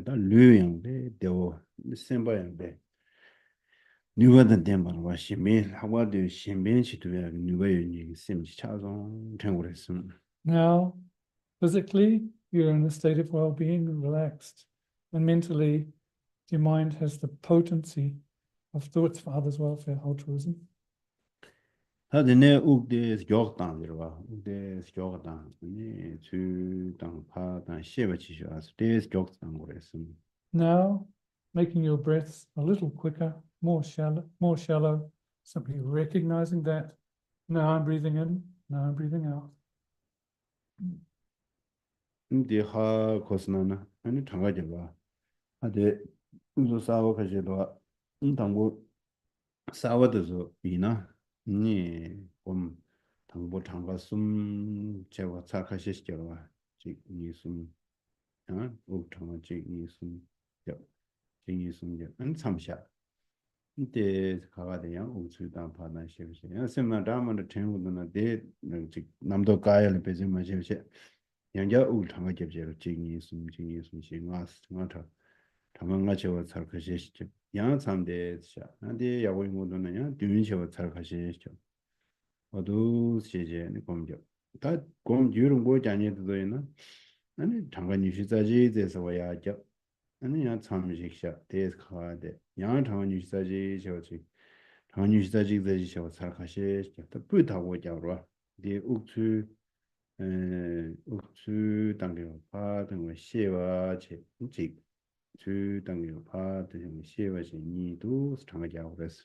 다 류양데 되오 sembayangbe 누가 된 템바로 신민 하와도 신변시 두야 누가 유니 심지 차종 생活했음. Now, physically, you're in a state of well-being and relaxed. And mentally, your mind has the potency of thoughts for others' welfare, altruism. 하드네 욱데스 격당들와 욱데스 격당 네 주당 파당 시에버치셔서 데스 격당 거랬음. Now, making your breaths a little quicker, more shallow, simply recognizing that now I'm breathing in, now I'm breathing out. 근데 하 코스나나 아니 당가지와 하데 우서 싸워 가지고 당고 싸워도서 이나 좀 당보 당가 숨 제가 착하시죠 지니숨 옥탕아 지니숨 저 지니숨 안 참샤 이때 가가 돼요 우주단 파나 시험시야 sem나 다음에 ten고는 대 남도 가야를 배지만 시험시 양자 옥탕아 접제로 지니숨 시마스 나타 당황가 제가 착하시죠 양 참대 자 근데 야고 모두는 뒤민 제가 착하시죠 어두 시제는 공격 다 공주는 뭐 자녀들도이나 아니 당간 유시자지 돼서 와야죠 아니 야 참식샤 데스 카데 양 당간 유시자지 저지 당간 유시자지 되지 저 살카시 또 뿌다고 자로 디 욱추 욱추 당겨 파든 거 시와 제 지 주 당겨 파든 시와 제 니도 당가자고 그랬어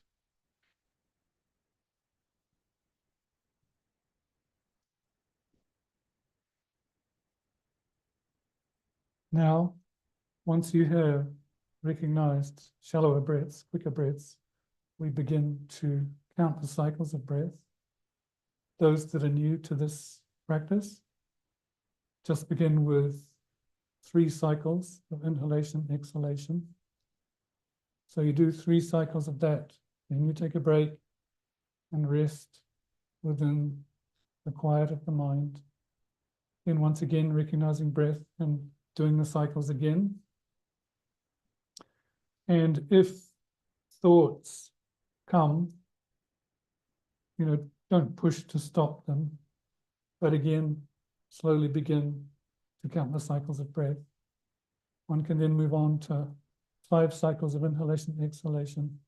Now, once you have recognized shallower breaths, quicker breaths, we begin to count the cycles of breath. Those that are new to this practice, just begin with 3 cycles of inhalation, exhalation. So you do 3 cycles of that, then you take a break and rest within the quiet of the mind. Then once again, recognizing breath and doing the cycles again. And if thoughts come, don't push to stop them, but again, slowly begin to count the cycles of breath. One can then move on to 5 cycles of inhalation, exhalation,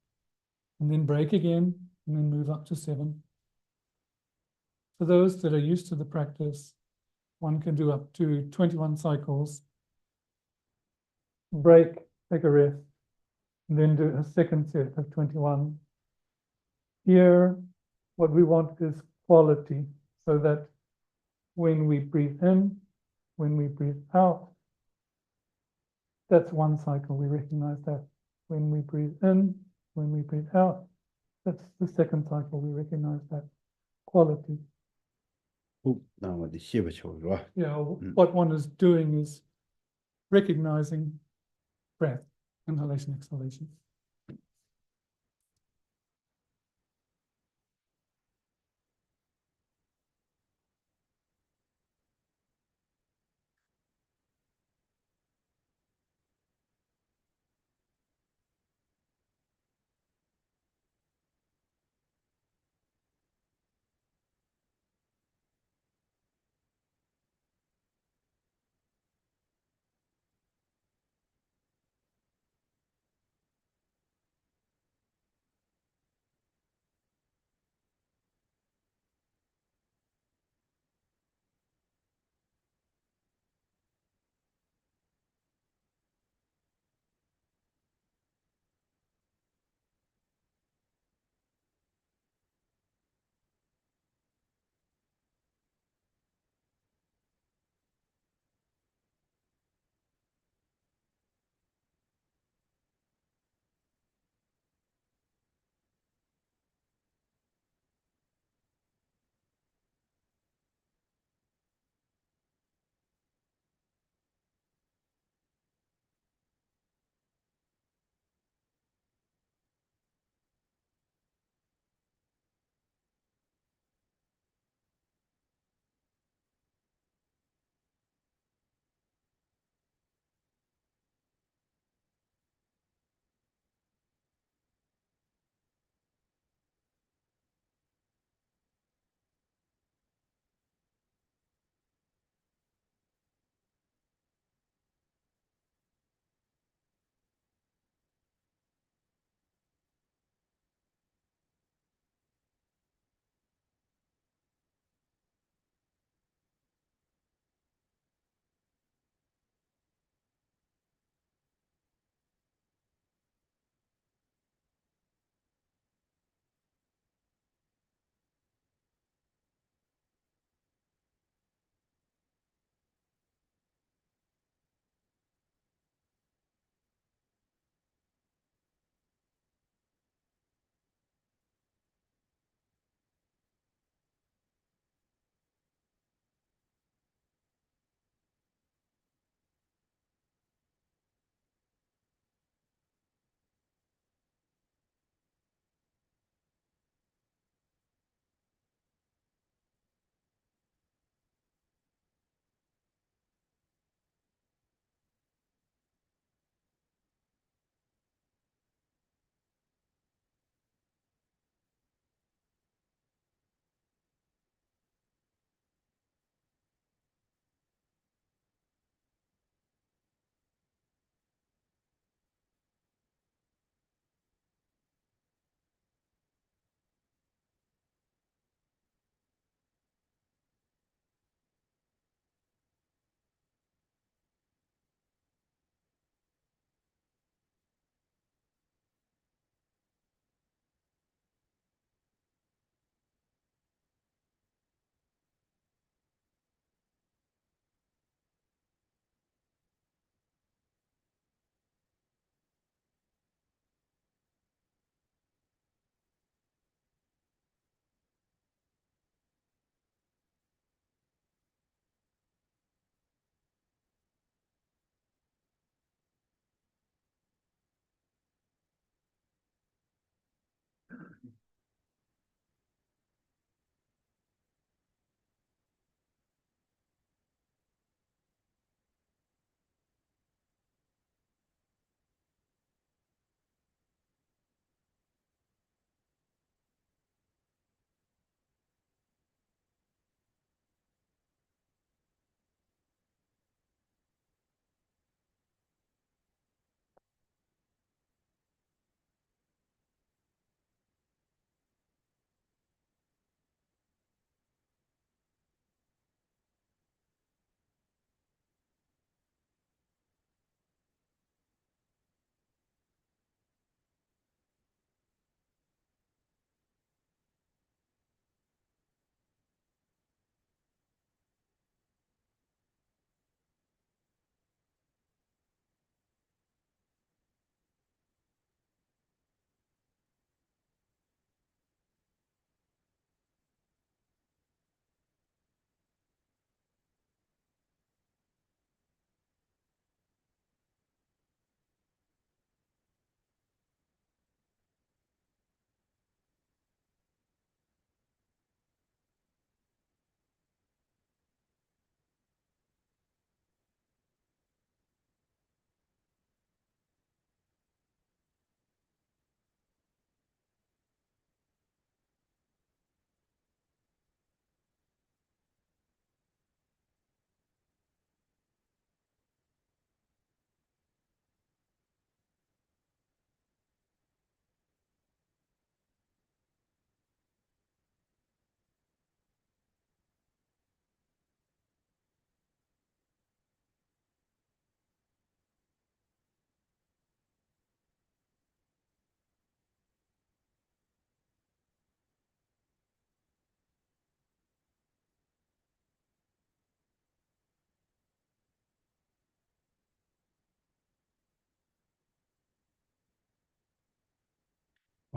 and then break again, and then move up to 7. For those that are used to the practice, one can do up to 21 cycles, break, take a rest, and then do a second set of 21. Here, what we want is quality, so that when we breathe in, when we breathe out, that's 1 cycle, we recognize that. When we breathe in, when we breathe out, that's the 2nd cycle, we recognize that quality. 나머지 시에버쳐 What one is doing is recognizing breath, inhalation, exhalation.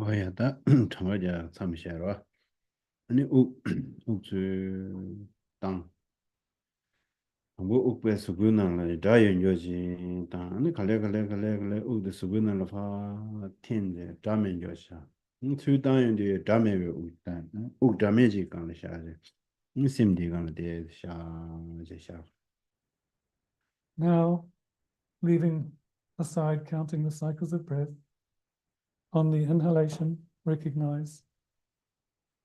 야, 다 정말이야, 참 싫어. 아니, 옥주 땅, 뭐 옥배 수군을 다 연결지, 땅, 아니 갈래, 옥도 수군을 파 텐데 다면 여샤. 수 땅인데 다면 왜 옥단, 옥 다면지 간을 샤지. 심디 간을 대샤, 제샤. Now, leaving aside counting the cycles of breath, on the inhalation, recognize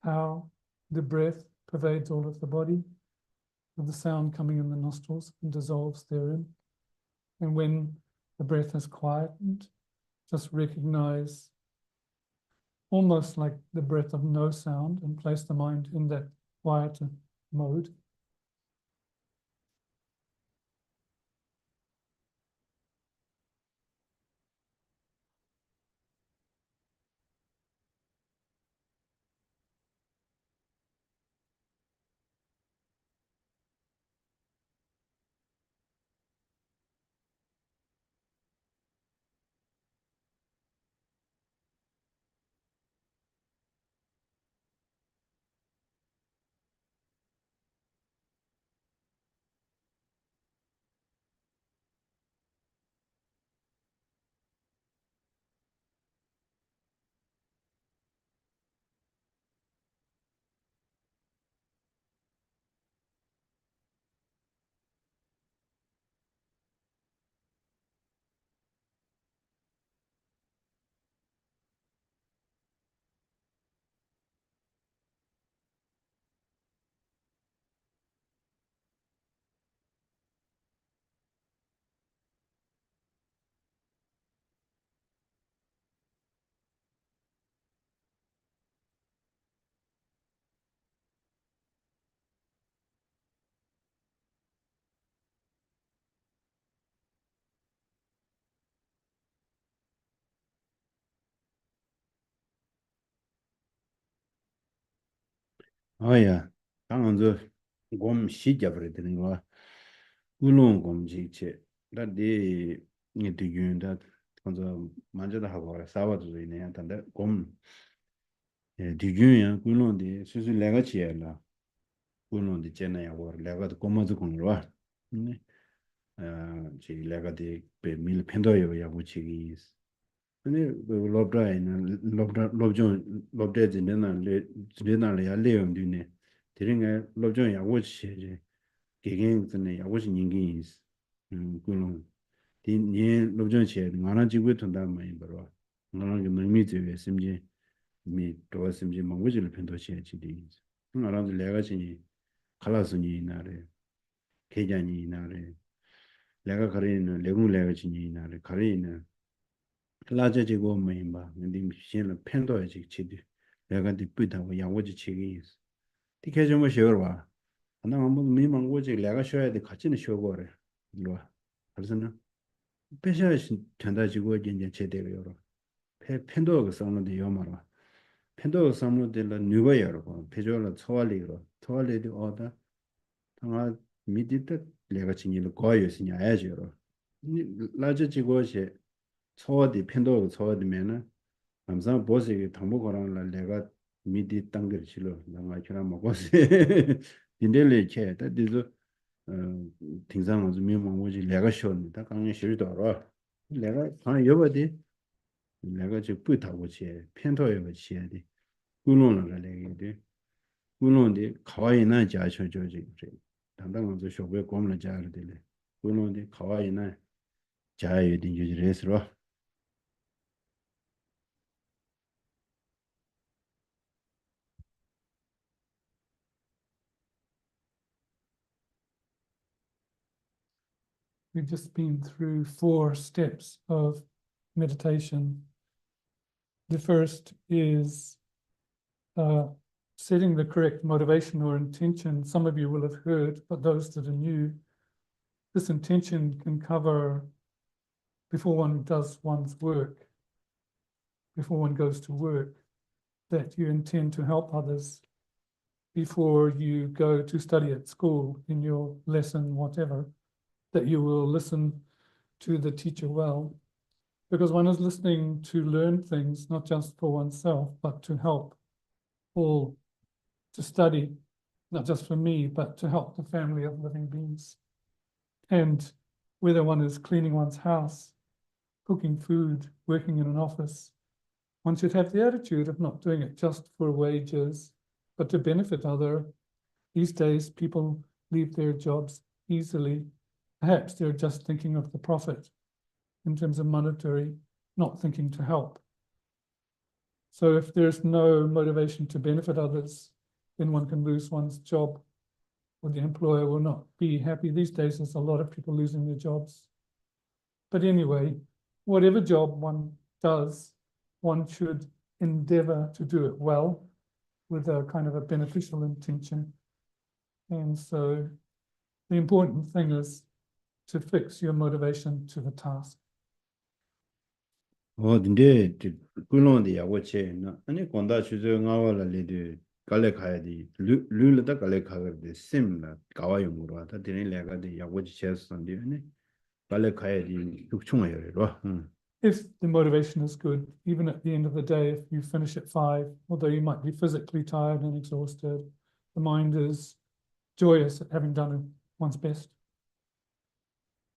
how the breath pervades all of the body, with the sound coming in the nostrils and dissolves therein. And when the breath has quietened, just recognize almost like the breath of no sound and place the mind in that quiet mode. 야, 당연히 곰 시잡을 되는 거. 울릉 곰지체. 다디 니 디균다 먼저 만져다 하고 사와도 있네. 단데 곰 디균이야. 울릉디 수수 내가 지야라. 울릉디 째나야 워 내가도 곰마도 공로. 네. 지 내가디 베밀 펜도요 야고치기. 근데 롭라이나 롭존 롭데진데나 레진데나 야 레용디네. 드링에 롭존 야고치 개개인 전에 야고시 인기 그런 디 로전 체 나나 지구 돈다 많이 벌어 나나 그 능미 제외 심지 미 도와심지 망고지를 편도 시에지디 나라도 내가 지니 칼라스니 나래 계장이 나래 내가 가리는 레군 내가 지니 나래 가리는 라제지고 많이 봐 근데 신을 편도야지 지디 내가 뒤쁘다고 야고지 책이 있어 티켓 좀 쉬어 봐 하나 한번 미망고지 내가 쉬어야 돼 같이는 쉬어 버려 일로 와 그래서는 패셔시 전다지고 이제 제대로 열어. 팬도 상는데 요마라. 팬도 상는데라 뉴바 열어. 패저라 초알리로. 초알리디 오다. 당아 미디트 내가 진일 거였으냐 해야지 열어. 라지 지고시 초어디 팬도 초어디면은 감상 보시기 당보거랑 내가 미디 땅들 실로 내가 그냥 먹었어. 딘델리 체 다디도 등산 아주 미망고지 내가 쉬었는데 강에 실도 알아. 내가 아 여봐디 내가 저 뿌다고 제 편도에 버치야디 군론을 내게디 군론데 가와이나 자셔 저지 그래 당당한 저 쇼베 공을 자르들래 군론데 가와이나 자유디 유지레스로 We've just been through 4 steps of meditation. The first is setting the correct motivation or intention. Some of you will have heard, but those that are new, this intention can cover before one does one's work, before one goes to work, that you intend to help others, before you go to study at school, in your lesson, whatever, that you will listen to the teacher well. because one is listening to learn things, not just for oneself, but to help all to study, not just for me, but to help the family of living beings. And whether one is cleaning one's house, cooking food, working in an office, one should have the attitude of not doing it just for wages, but to benefit other. These days, people leave their jobs easily. Perhaps they're just thinking of the profit in terms of monetary, not thinking to help. So if there's no motivation to benefit others, then one can lose one's job, or the employer will not be happy. These days, there's a lot of people losing their jobs. But anyway, whatever job one does, one should endeavor to do it well with a kind of a beneficial intention. And so the important thing is to fix your motivation to the task. 근데 꿀론데 야고체나 아니 건다 주저 나와라 레드 갈래 가야지 룰르다 갈래 가거든 심나 가와용으로 하다 되는 레가데 야고치 체스던데 아니 갈래 가야지 죽충어요로 If the motivation is good, even at the end of the day, if you finish at 5, although you might be physically tired and exhausted, the mind is joyous at having done one's best.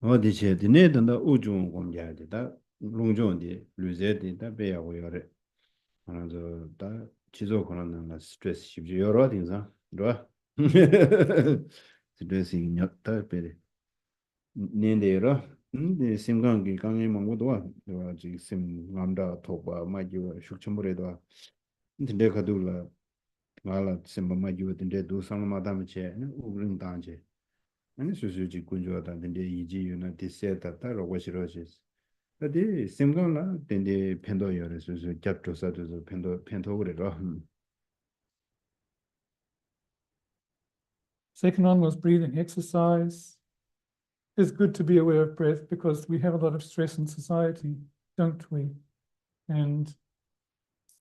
어디체 드네던다 우중 공자되다 롱종디 루제디다 배야고요래 그래서 다 지속 권한나 스트레스 쉽지 여러 등상 로 스트레스 ည다 베레 닌데로 네 심강기 강의 먹고도 저 심 남다 토바 마지와 숙침물에도 근데 가둘라 말아 심바 마지와 근데 도 상마다면체 우린 단체 아니 수수지 군조다 근데 이지유나 디세다 따로 싫어지스 근데 심강라 근데 펜도여를 수수 잡조사도 펜도 그래로 Second one was breathing exercise. It's good to be aware of breath because we have a lot of stress in society, don't we? And,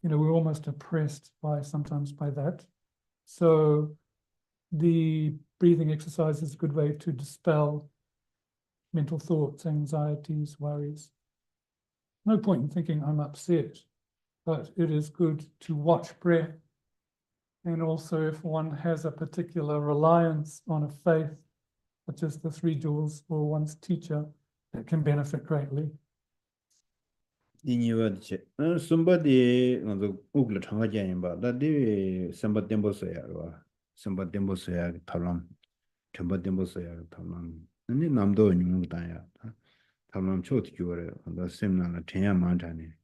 you know, we're almost oppressed sometimes by that. So the breathing exercise is a good way to dispel mental thoughts, anxieties, worries. No point in thinking I'm upset, but it is good to watch breath. And also if one has a particular reliance on a faith, such as the Three Jewels or one's teacher, that can benefit greatly. 이니와디체 somebody 그 우글 장하자인 바 다디 somebody 템보스야로 somebody 템보스야 탈람 somebody 템보스야 탈람 아니 남도 뉴다야 탈람 초트 교래 그 셈나나 ten야 만타네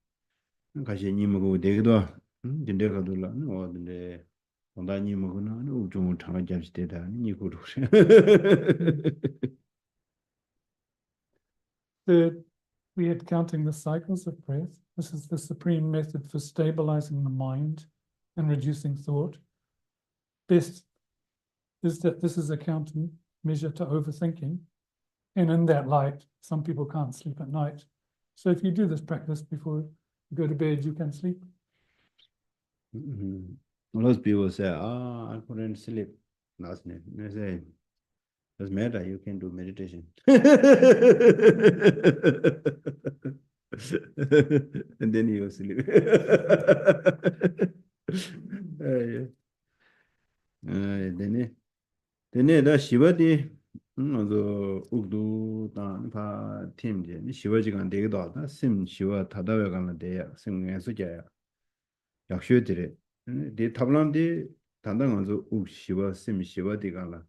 가시 님고 되기도 근데 가둘라 어딘데 온다니 먹으나 우중 장하자시대다 니고로 Third, we had counting the cycles of breath. This is the supreme method for stabilizing the mind and reducing thought. Best is that this is a counting measure to overthinking. And in that light, some people can't sleep at night. So if you do this practice before you go to bed, you can sleep. Most people say, I couldn't sleep last night. I say, doesn't matter, you can do meditation. And then you sleep. then 다 시바디 그 우도 다 팀제 시바지가 되기도 하다 심 시와 다다외 가는 데야 생에서자야 약쇼들이 디 탑람디 단단한서 우 시와 심 시와디 가라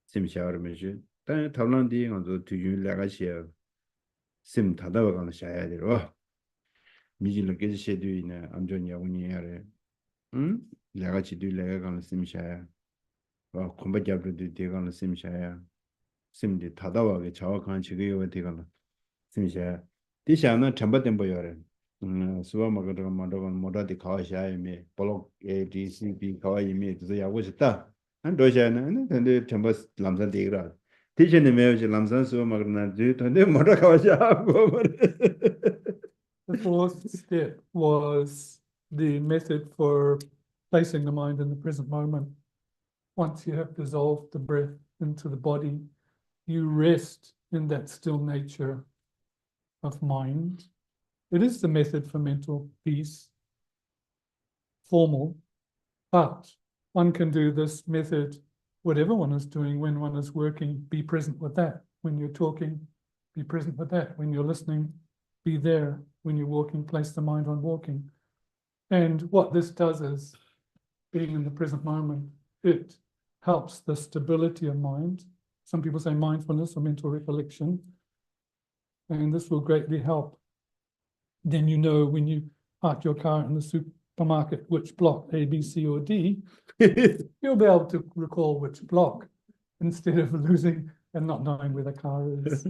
심 샤르메지 단 탑람디 간서 뒤준 라가시야 심 다다외 가는 샤야 되로 미질로 계시에도이네 암존이야 운이야래 라가치 뒤래가 가는 심 샤야 콤바잡르디 대가는 심샤야 심디 다다와게 자와간 지게요 대가는 심샤야 디샤는 첨바된 보여래 수바마가도 만도건 모다디 가와샤이메 블록 ADCB 가와이메 그래서 야고 싶다 한 도샤는 근데 첨바 람산 대그라 디샤네 메오지 람산 수바마가나 지 근데 모다 가와샤 The fourth step was the method for placing the mind in the present moment. Once you have dissolved the breath into the body, you rest in that still nature of mind. it is the method for mental peace, formal, but one can do this method, whatever one is doing, when one is working, be present with that. When you're talking, be present with that. When you're listening, be there. When you're walking, place the mind on walking. And what this does is, being in the present moment, it helps the stability of mind. Some people say mindfulness or mental recollection. And this will greatly help. Then you know when you park your car in the supermarket, which block, A, B, C, or D, you'll be able to recall which block instead of losing and not knowing where the car is.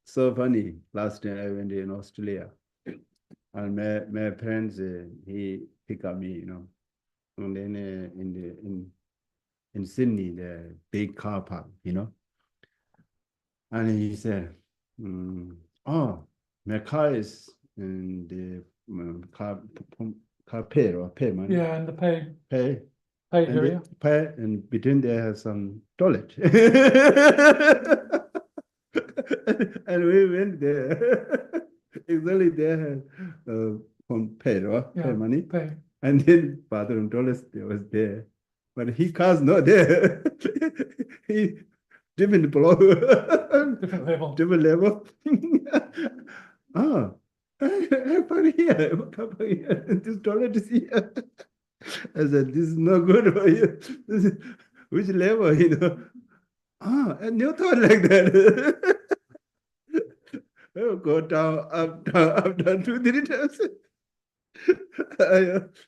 So funny. Last time I went in Australia, and my parents he picked up me, and then in Sydney, the big car park, and he said, "Oh, my car is in the car pay money, Yeah, and the pay pay." area. Pay, and between there has some toilet. And we went there. Exactly there from pay, pay money. Pay. And then bathroom toilet was there. But he car's not there. He different blow. Different level. Different level. Ah, I park here. Come here. This toilet is here. I said, this is not good for you. This is, which level, and new thought like that. Oh, go down, up, down, 2, 3 times.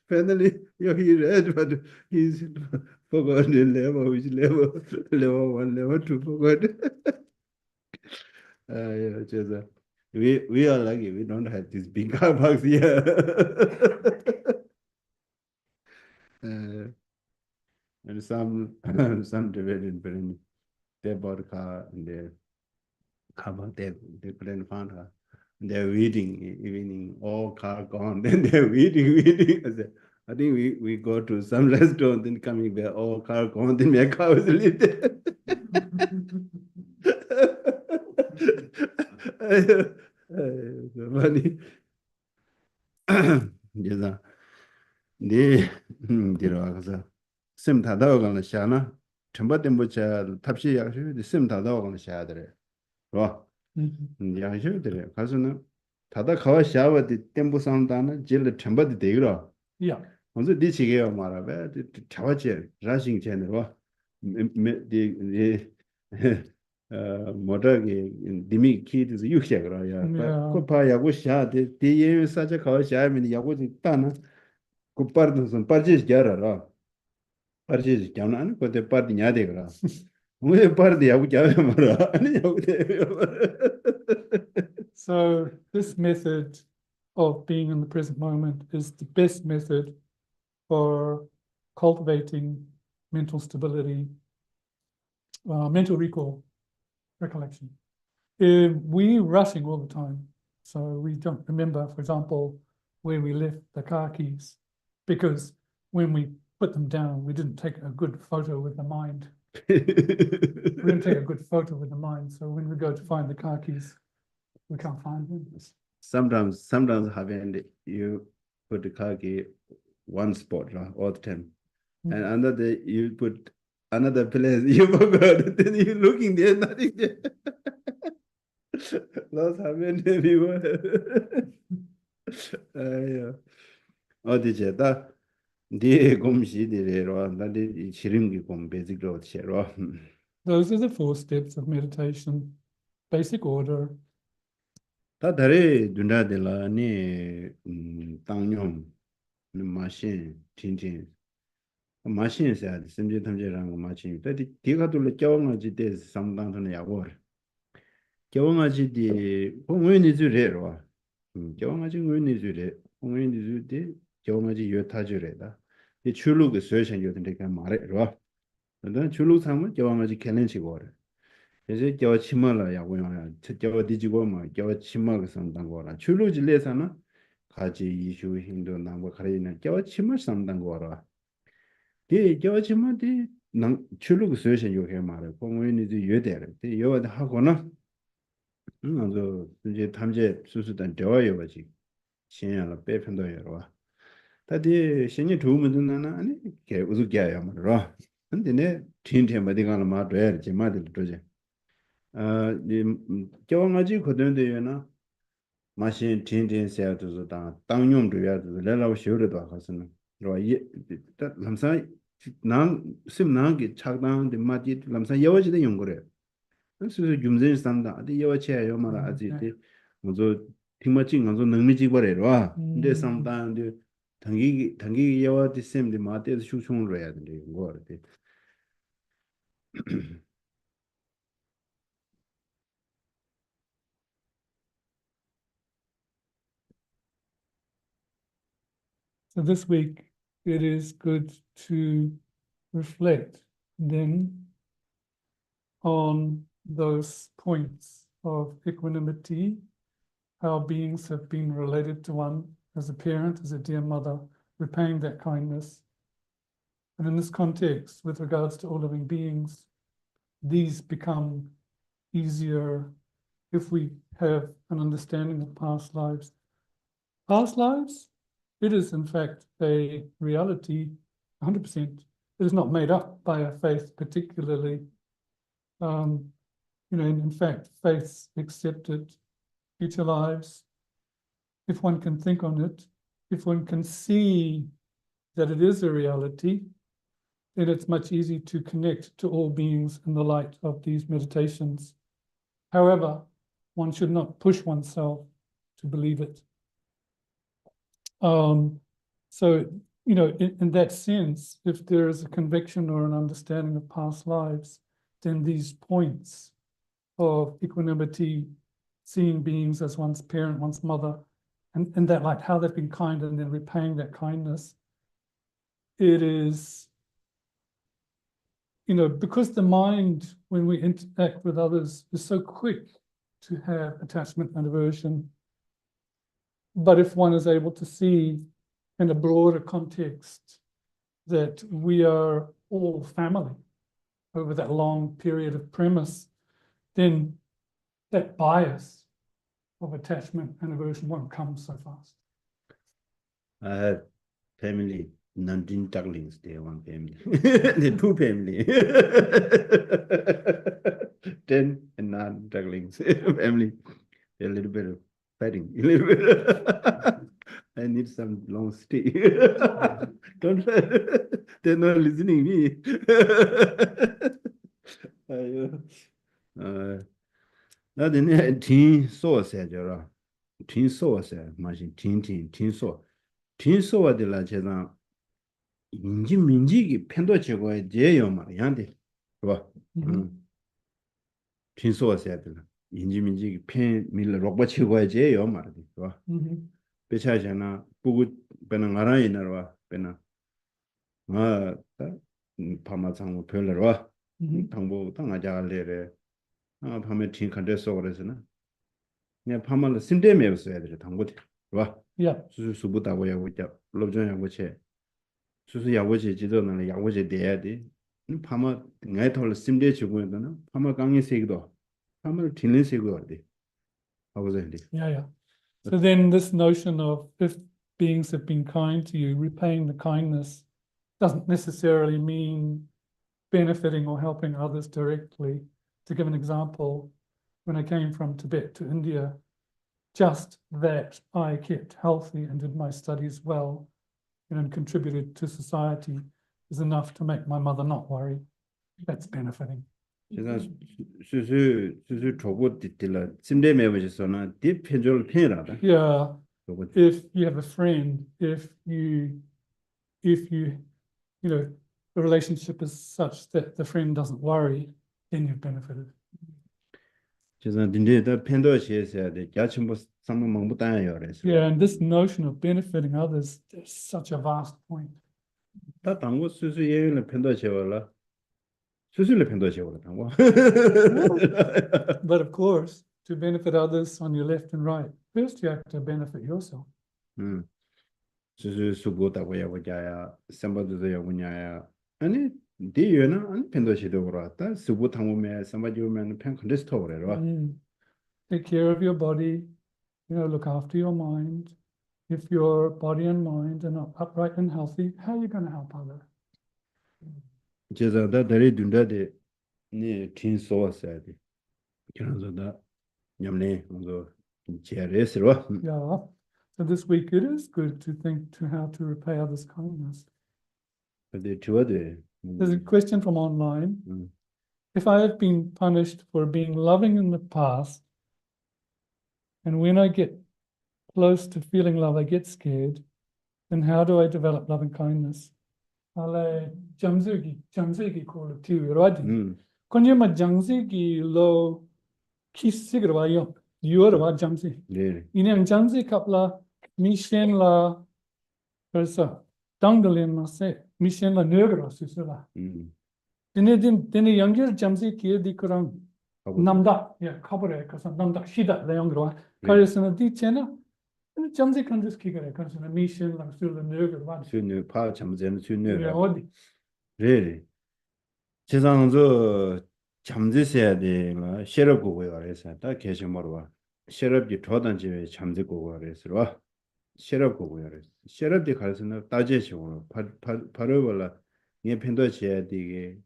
Finally, he read, but he's forgotten the level, which level, level 1, level 2, forgot. Just, we are lucky, we don't have these big car parks here. And some Tibetan parents, they bought a car and they cover, they couldn't find her. They're waiting, evening, all car gone. Then they're waiting. I think we go to some restaurant, then coming back, all car gone, then my car was live there. So funny. Yes, sim 타다고 가는 샤나 첨바된 뭐자 탑시 약시 심 타다고 가는 샤들이 와 양시들이 가서는 타다 가와 샤와디 템부 상다는 질 첨바디 되기로 Yeah. 먼저 디치게요 말아봐 차와지 라싱 제너와 메디 모더게 디미 키드 유시하고요 코파 야고 샤데 디예 사자 가와 샤면 야고 있다나 코파르도 빠지지 겨라라 parti jangan ko te parti nya de gra mujhe parti ya kya mara ani So this method of being in the present moment is the best method for cultivating mental stability, mental recollection. We're rushing all the time, so we don't remember, for example, where we left the car keys, because when we put them down, we didn't take a good photo with the mind. We didn't take a good photo with the mind, so when we go to find the car keys, we can't find them. Sometimes happen you put the car key one spot all the time, and another you put another place you forgot, then you looking there, nothing there. Lost happen everywhere. 어디제 다 네 곰시디레로 나디 시림기 곰 베직로 셔로. Those are the 4 steps of meditation, basic order. 다 다레 dundadelani 당뇽 마신 진진 마신 사 심지 탐제랑 마신 때디 디가돌 겨왕아지 때 상당한 야고 겨왕아지디 공원이 주래로 겨왕아지 공원이 주래 공원이 주디 겨왕아지 여타주래다 이 출루그 소션 요든데 말해로 근데 출루 상은 겨왕아지 캘렌치고 이제 겨 치마라 야고야 겨 디지고 겨 치마가 상당 거라 출루지 레사나 가지 이슈 힘도 남고 가리는 겨 치마 상당 거라 겨 치마디 난 출루그 소션 요게 말해 공원이 여대래 여대 하고나 저 이제 탐제 수수단 되어요 가지. 신야라 빼편도 여러. 다디 신이 도움은 나나 아니 게 우스게야 말어. 근데 네 틴틴 어디가나 마도야 제마들 도제. 이 겨왕아지 거든데요나 마신 틴틴 세야도서 다 땅용도 야도 레라고 쉬어도 가서는. 이 람사 난 심나게 착당데 마디 람사 여워지는 용거래. 그래서 줌zen 산다 어디 여와치야 요마라 아지데 먼저 팀마칭 먼저 능미지 버려라 근데 상당데 당기 여와디 셈데 마테스 슈충으로 해야 돼 이거 돼 So this week, it is good to reflect then on those points of equanimity, how beings have been related to one as a parent, as a dear mother, repaying that kindness. And in this context, with regards to all living beings, these become easier if we have an understanding of past lives. Past lives, it is in fact a reality, 100%. It is not made up by a faith particularly. In fact, faiths accepted future lives. If one can think on it, if one can see that it is a reality, then it's much easier to connect to all beings in the light of these meditations. However, one should not push oneself to believe it. So, in that sense, if there is a conviction or an understanding of past lives, then these points of equanimity, seeing beings as one's parent, one's mother, and that like how they've been kind and then repaying that kindness, it is, because the mind, when we interact with others, is so quick to have attachment and aversion. But if one is able to see in a broader context that we are all family over that long period of premise, then that bias of attachment and aversion won't come so fast. family 19 ducklings they one family the two family 10 and 9 ducklings family a little bit of fighting a little bit I need some long stay don't they're not listening me 나는 tin so se jora tin so se machine tin so de la 제가 인지 민지기 편도 제거에 제요 말 양데 봐 tin so se de 인지 민지기 편 밀 로버 제거에 제요 말데 봐 배차잖아 보고 배는 알아이나 봐 배나 아 파마상 별로 와 당보 당하자래래 밤에 tin 컨데서 그래서나 그냥 파마를 심대매 없어야 돼 당보대 봐 Yeah. 수수부다고 야고자 로전 야고체 수수 야고체 지도는 야고체 돼야 돼 파마 ngay thol simde chigo na pama kangi segdo pama thinle sego ade Yeah. So then this notion of if beings have been kind to you, repaying the kindness doesn't necessarily mean benefiting or helping others directly. To give an example, when I came from Tibet to India, just that I kept healthy and did my studies well, and contributed to society is enough to make my mother not worry. That's benefiting. 제가 수수 저거 뒤틀라 simde 매버지서나 딥 편절 편이라다 Yeah. If you have a friend, if the relationship is such that the friend doesn't worry, then you've benefited. 제가 딘데다 편도 시에서야 돼 야침부 상무 망부 따요 그래서 Yeah, and this notion of benefiting others is such a vast point. 다 당고 수수 예는 편도 제월라 수수를 편도 제월라 당고 But of course, to benefit others on your left and right, first you have to benefit yourself. 수수 수고다고 야고자야 선바도도 야고냐야 아니 디유나 아니 편도 시도 그러다 수고 당고매 선바지 오면 편 컨테스트 그래라 take care of your body, look after your mind. If your body and mind are not upright and healthy, how are you going to help others? 제가 다 다리 둔다데 네 tinsoasade. 그래서다 냠네 먼저 제레스로. Yeah. So this week it is good to think to how to repay others' kindness. 근데 저도 There's a question from online. 음. If I have been punished for being loving in the past, and when I get close to feeling love, I get scared, then how do I develop loving kindness? Ale jamzegi call it too, right? Konyama jamzegi lo kisigra yo, you're about jamzi. 네. Inem jamzi kapla, mishen la, persa, dangalin ma se, mishen la negra susula. Then the younger jamzi kia di kurang. Namda, yeah, kabare, because namda shida the younger. Karisana di chena. And jamzi can just kick it, because in a mission like still the nerve one. 수능 파 잠재는 수능. Yeah, odi. 네. 세상에서 잠재셔야 돼. 뭐 셰럽 고고요. 그래서 다 계속 말어. 셰럽이 도단지에 잠재 고고 그래서 셰럽 고고요. 그래서 셰럽이 가서는 따제시고 바로 벌라. 이 편도셔야 되게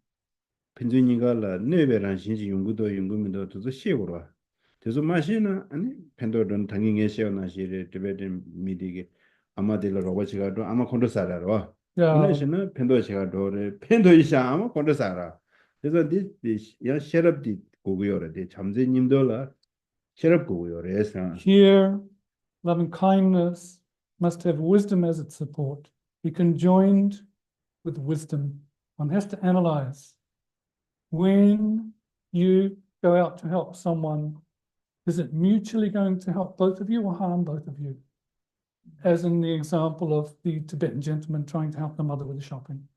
편주니가라 네베란 신지 연구민도 도 시고로. 그래서 마시나 아니 편도는 당연히 시어나시를 디베든 미디게 아마들 로버치가도 아마 콘도사라로. 그래서는 편도시가 도를 편도이샤 아마 콘도사라. 그래서 야 셰럽디 고고요래. 잠재님도라 셰럽 고고요래. Here, loving kindness must have wisdom as its support. Be conjoined with wisdom. One has to analyze. When you go out to help someone, is it mutually going to help both of you or harm both of you? As in the example of the Tibetan gentleman trying to help the mother with the shopping.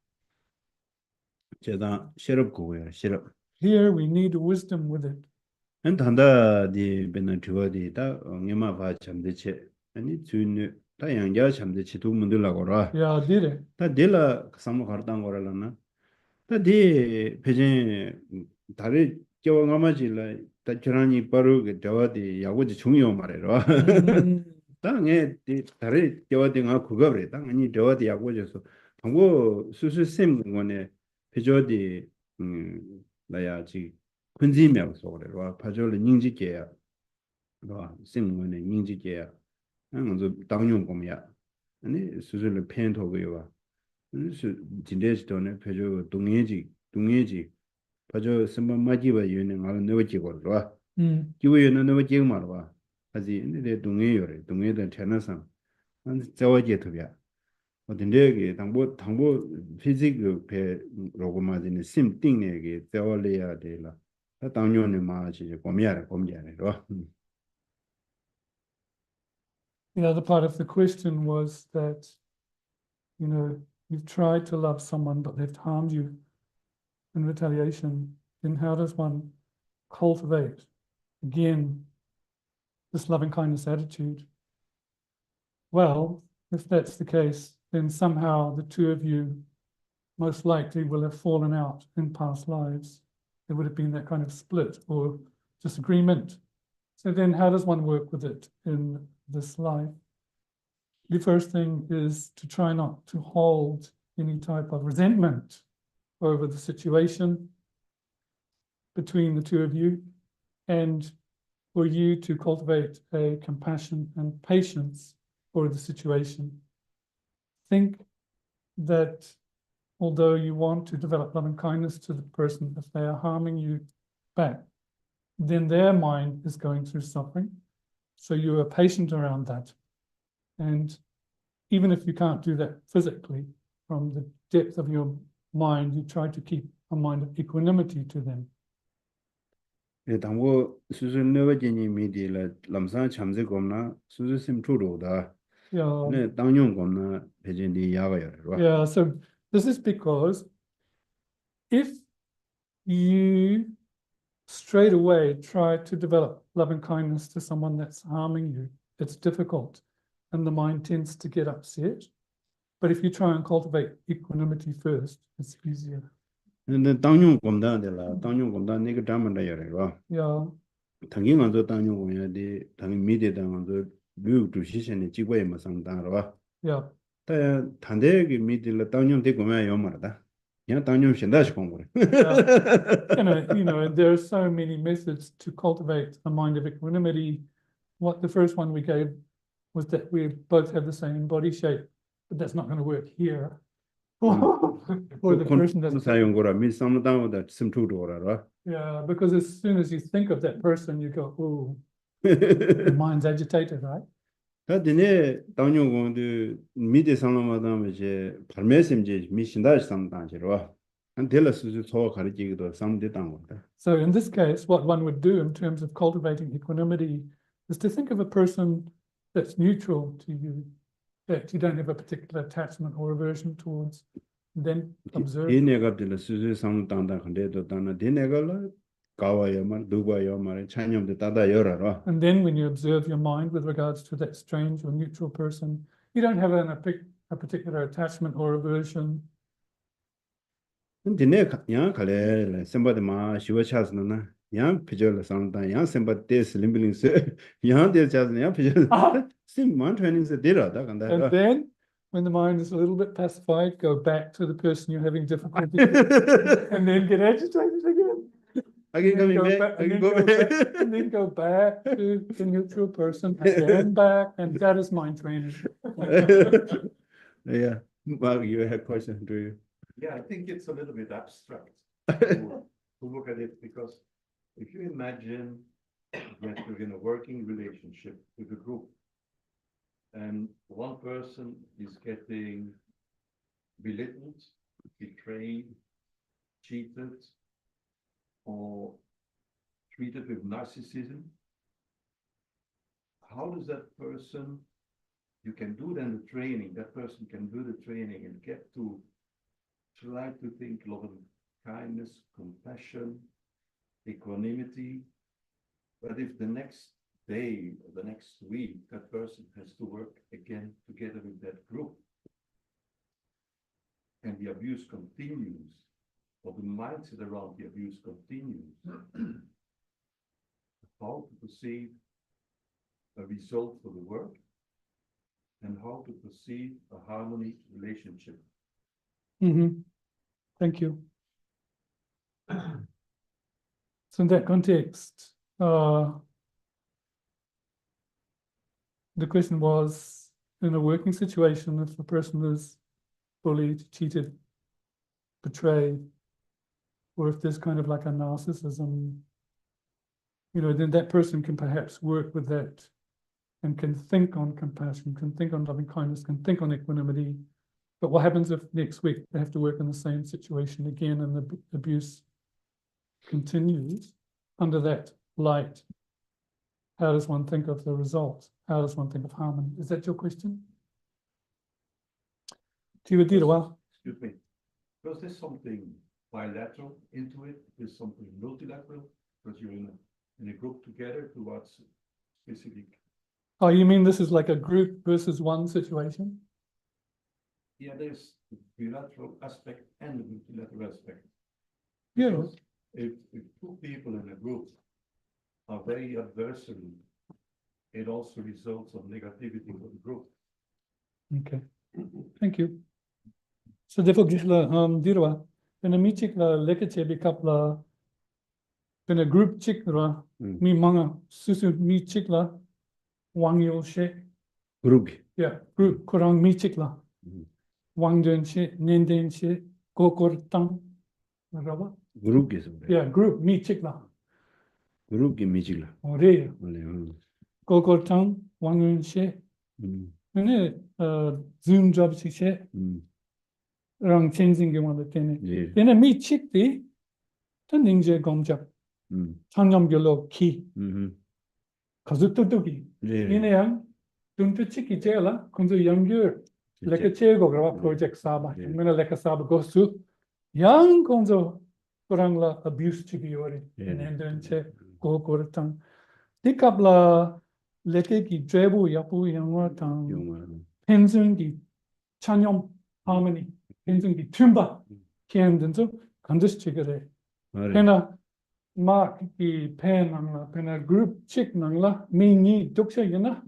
제가 셰럽 고고요. 셰럽. Here we need wisdom with it. 단다 디 베나 주어디다 엉에마 바 잠대체 아니 주인 다 양자 잠대체 두 문들라고라. Yeah, did it. 다 딜라 상모 가르단 거라나. 다디 배제 다리 겨왕아마질라 다 저라니 바로 그 저와디 야고지 중요 말해라. 땅에 다리 겨와디가 그거 그래. 땅 저와디 야고져서 방고 수수쌤 공원에 배저디 나야지 군지명 속으로 파절을 인지게야. 와 쌤원에 인지게야. 먼저 당용 공이야. 아니 수술을 펜토고요. 그래서 진대스도네 표저 동해지 파저 선반 마지바 유는 알 내버지고로 기회는 내버지 말와 하지 근데 동해요래 동해된 태나상 한 저와제 도비야 어딘데게 당보 피지크 배 로고마진의 심 띵내게 저월해야 되라 다 당뇨는 마지 고미야래 로 The other part of the question was that, you've tried to love someone, but they've harmed you in retaliation. Then how does one cultivate, again, this loving kindness attitude? Well, if that's the case, then somehow the two of you most likely will have fallen out in past lives. There would have been that kind of split or disagreement. So then how does one work with it in this life? The first thing is to try not to hold any type of resentment over the situation between the two of you, and for you to cultivate a compassion and patience for the situation. Think that although you want to develop loving kindness to the person, if they are harming you back, then their mind is going through suffering. So you are patient around that. And even if you can't do that physically, from the depth of your mind, you try to keep a mind of equanimity to them. 당고 수술 너버지니 미디라 람산 참제 겁나 수술 심투로다. 네, 당용 겁나 배진이 야가요. Yeah, so this is because if you straight away try to develop loving kindness to someone that's harming you, it's difficult and the mind tends to get upset. But if you try and cultivate equanimity first, it's easier. 근데 당용 검다들라 당용 검다 네가 담은다 여래로. Yeah. 당긴 안저 당뇨 고야디 당긴 미디다 안저 류도 시신이 지고에 마상다로 Yeah. 다 단대기 미디를 당뇨 되고 면 요마다 야 당뇨 신다시 공부 There are so many methods to cultivate a mind of equanimity. What the first one we gave was that we both have the same body shape, but that's not going to work here. For the person that's 사용 거라 미 삼다보다 심투도라라 yeah, because as soon as you think of that person, you go, oh, the mind's agitated, right? 다디네 당뇨 공도 미디 상마다 이제 발매심지 미신다 삼다지로 한 델라스 소 가르치기도 삼대 당거다. So in this case, what one would do in terms of cultivating equanimity is to think of a person that's neutral to you, that you don't have a particular attachment or aversion towards, and then observe. 이네가들 수수 삼당당 근데도 다나 디네가라 가와야만 누가야만 찬염도 따다 열어라. And then when you observe your mind with regards to that strange or neutral person, you don't have a particular attachment or aversion. 디네 야 갈래 셈바데 마 시와차스나 야 피절 삼당 야 셈바데 슬림빌링스 야 데차스 야 피절 심만 트레이닝스 데라다 간다. And then when the mind is a little bit pacified, go back to the person you're having difficulty with, and then get agitated again. Again coming back, And again then go back. and then go back to the neutral person, and then back, and that is mind training. Yeah, Mark, you had a question, do you? Yeah, I think it's a little bit abstract to look at it, because if you imagine that you're in a working relationship with a group, and one person is getting belittled, betrayed, cheated, or treated with narcissism, how does that person, you can do then the training, that person can do the training and get to try to think loving kindness, compassion, equanimity. But if the next day or the next week, that person has to work again together with that group, and the abuse continues, or the mindset around the abuse continues, how to perceive a result for the work, and how to perceive a harmony relationship. Thank you. So in that context, the question was, in a working situation, if the person is bullied, cheated, betrayed, or if there's kind of like a narcissism, then that person can perhaps work with that and can think on compassion, can think on loving kindness, can think on equanimity. But what happens if next week they have to work in the same situation again and the abuse continues under that light? How does one think of the result? How does one think of harmony? Is that your question? Excuse me. Because there's something bilateral into it, there's something multilateral, because you're in a group together towards specific. Oh, you mean this is like a group versus one situation? Yeah, there's the bilateral aspect and the multilateral aspect. Yeah. Because if two people in a group are very adversary, it also results in negativity for the group. Okay, thank you. So therefore, dirwa, in a meeting lekker chebi kapla, in a group chikra, mi manga susu mi chikla, wang yo she. Group. Yeah, group korang mi chikla. Wang dun she, nenden she, kokor tang. Group is Yeah, group mi chikla. Group ki mijila. Ore. Kokor tang, wang dun she. Nene Zoom job she. Rang changing ge wala tene. Tene mi chikti, tan ningje gomjak. Changyam gyalo ki. Kazututuki. Nene yang, duntu chiki chela, kunzu yangyur. Leka chego grawa project saba. Mena leka saba gosu. Yang kunzu kurangla abuse chiki yori. Nenden che kokor tang. Dikabla leke ki drebu yapu yangwa tang. Penzun ki chanyom harmony. Penzun ki tumba. Kian denzo kandis chigare. Kena mark ki pen nangla pena group chick nangla mi ni duksha yana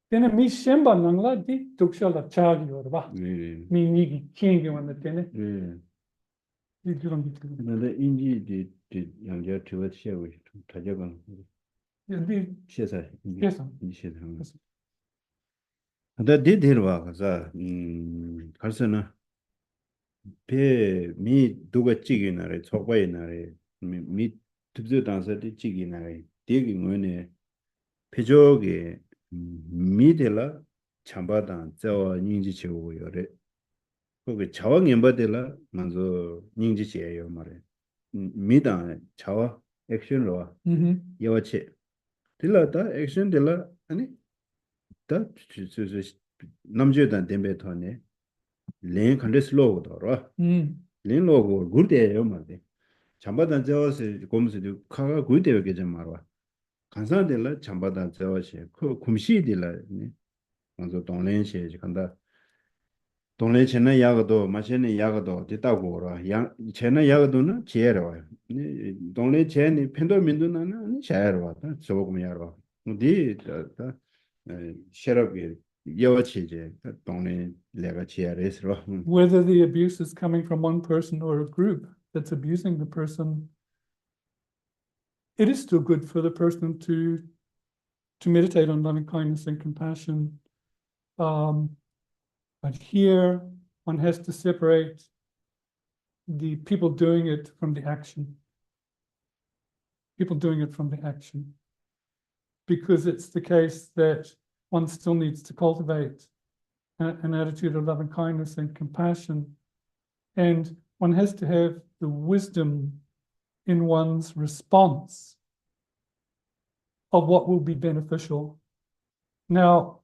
tene mi shemba nangla di duksha la chagi yorba mi ni ki kingi wana tene di juram di 근데 인지 디 양자 트වත් 셔고 타자방 di 시사 yes 시사 근데 디디르와 가자 갈서나 배미 누가 찌기 나래 촉바이 나래 미 특수 단서디 찌기 나래 되게 뭐네 표적에 미들라 참바단 저와 닝지 지고 요래 거기 자왕 연바들라 먼저 닝지 지예요 말에 미다 자와 액션로 여와치 들라다 액션 들라 아니 다 남주단 덴베토네 랭 컨데스 로고더라 랭 로고 굴대요 말데 참바단 저와서 고무스도 카가 굴대요 계정 말와 간사들라 참바단 저와시 그 kum시들라 먼저 동len시 간다 동네 전에 야가도 마찬가지 야가도 됐다고 야 전에 야가도는 지혜로 동네 전에 팬도 민도나는 샤로 저거 야로 어디 다 셔럽게 여치제 동네 내가 지혜레스로 whether the abuse is coming from one person or a group that's abusing the person, it is still good for the person to meditate on loving kindness and compassion. But here one has to separate the people doing it from the action. People doing it from the action. Because it's the case that one still needs to cultivate an attitude of loving kindness and compassion. And one has to have the wisdom in one's response of what will be beneficial. Now,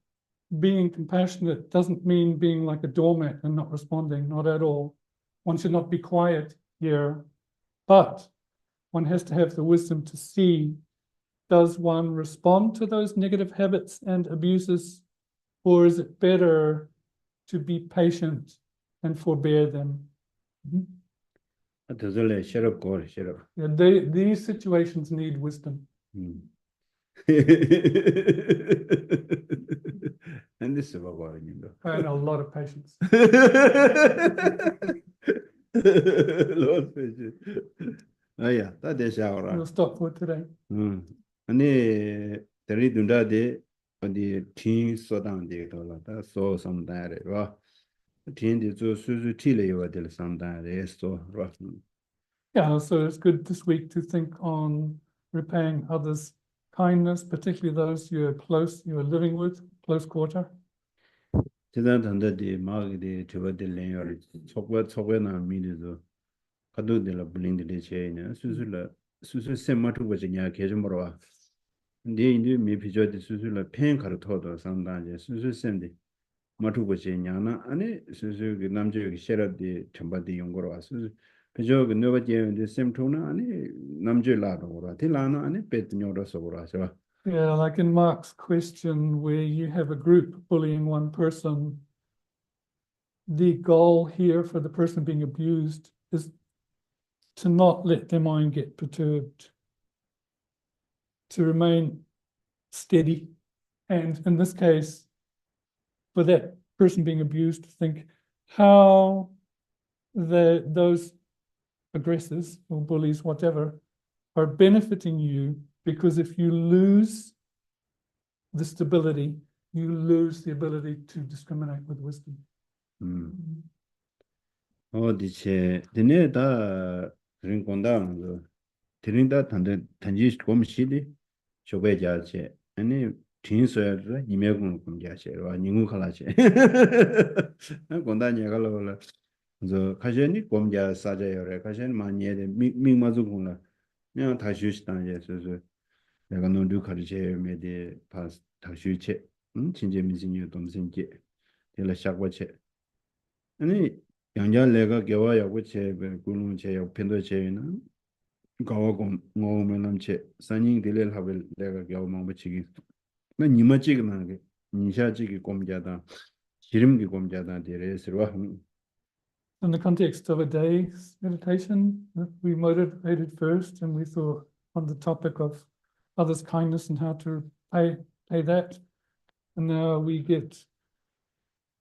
being compassionate doesn't mean being like a doormat and not responding, not at all. One should not be quiet here, but one has to have the wisdom to see, does one respond to those negative habits and abuses, or is it better to be patient and forbear them? 저절에 셔럽 걸 셔럽 Yeah, these situations need wisdom. And this is what we're doing. And a lot of patience. Lord patience. Oh yeah, that is our. We'll stop for today. 아니 대리 둔다데 어디 팀 소단데 돌아다 소 som다래 와 팀디 저 수수 틸레요 될 som다래 소 와 Yeah, so it's good this week to think on repaying others' kindness, particularly those you are living with, close quarter. 지난 단다디 마게디 저버들 레요 속외나 미리도 가도들 블링들 제이네 수수 셈마트 버지냐 계좀 벌어 근데 이제 미피저디 수수라 펜 가르쳐도 상당히 수수 셈디 마트 버지냐나 아니 수수 그 남주의 셰럽디 첨바디 용거로 와서 그저 그 너버지 셈토나 아니 남주의 라도 그러 딜라나 아니 베트뇨로서 그러서 Yeah, like in Mark's question, where you have a group bullying one person, the goal here for the person being abused is to not let their mind get perturbed, to remain steady. And in this case, for that person being abused, think how those aggressors or bullies, whatever, are benefiting you. Because if you lose the stability, you lose the ability to discriminate with wisdom. 어디체 드네다 드린 건다는 드린다 단지 검시디 쇼베자체 아니 진서야 이메군 공자체 와 닝우 칼라체 건다니 갈로라 저 가셔니 공자 사자요래 가셔니 많이에 미마주군라 그냥 다시 시단에 그래서 내가 논두 가르쳐 메디 파스 다시체 진짜 미진이 동생께 될라 샤고체 아니 양자 내가 겨와야고 제베 군ung 제 옆편도 제는 가와고 ngo면남체 산인 딜을 하벨 내가 겨우만 붙이기 나 니마지기만 게 니샤지기 곰자다 지름기 곰자다 데레스와 in the context of a day's meditation, we motivated first, and we thought on the topic of others' kindness and how to pay that. And now we get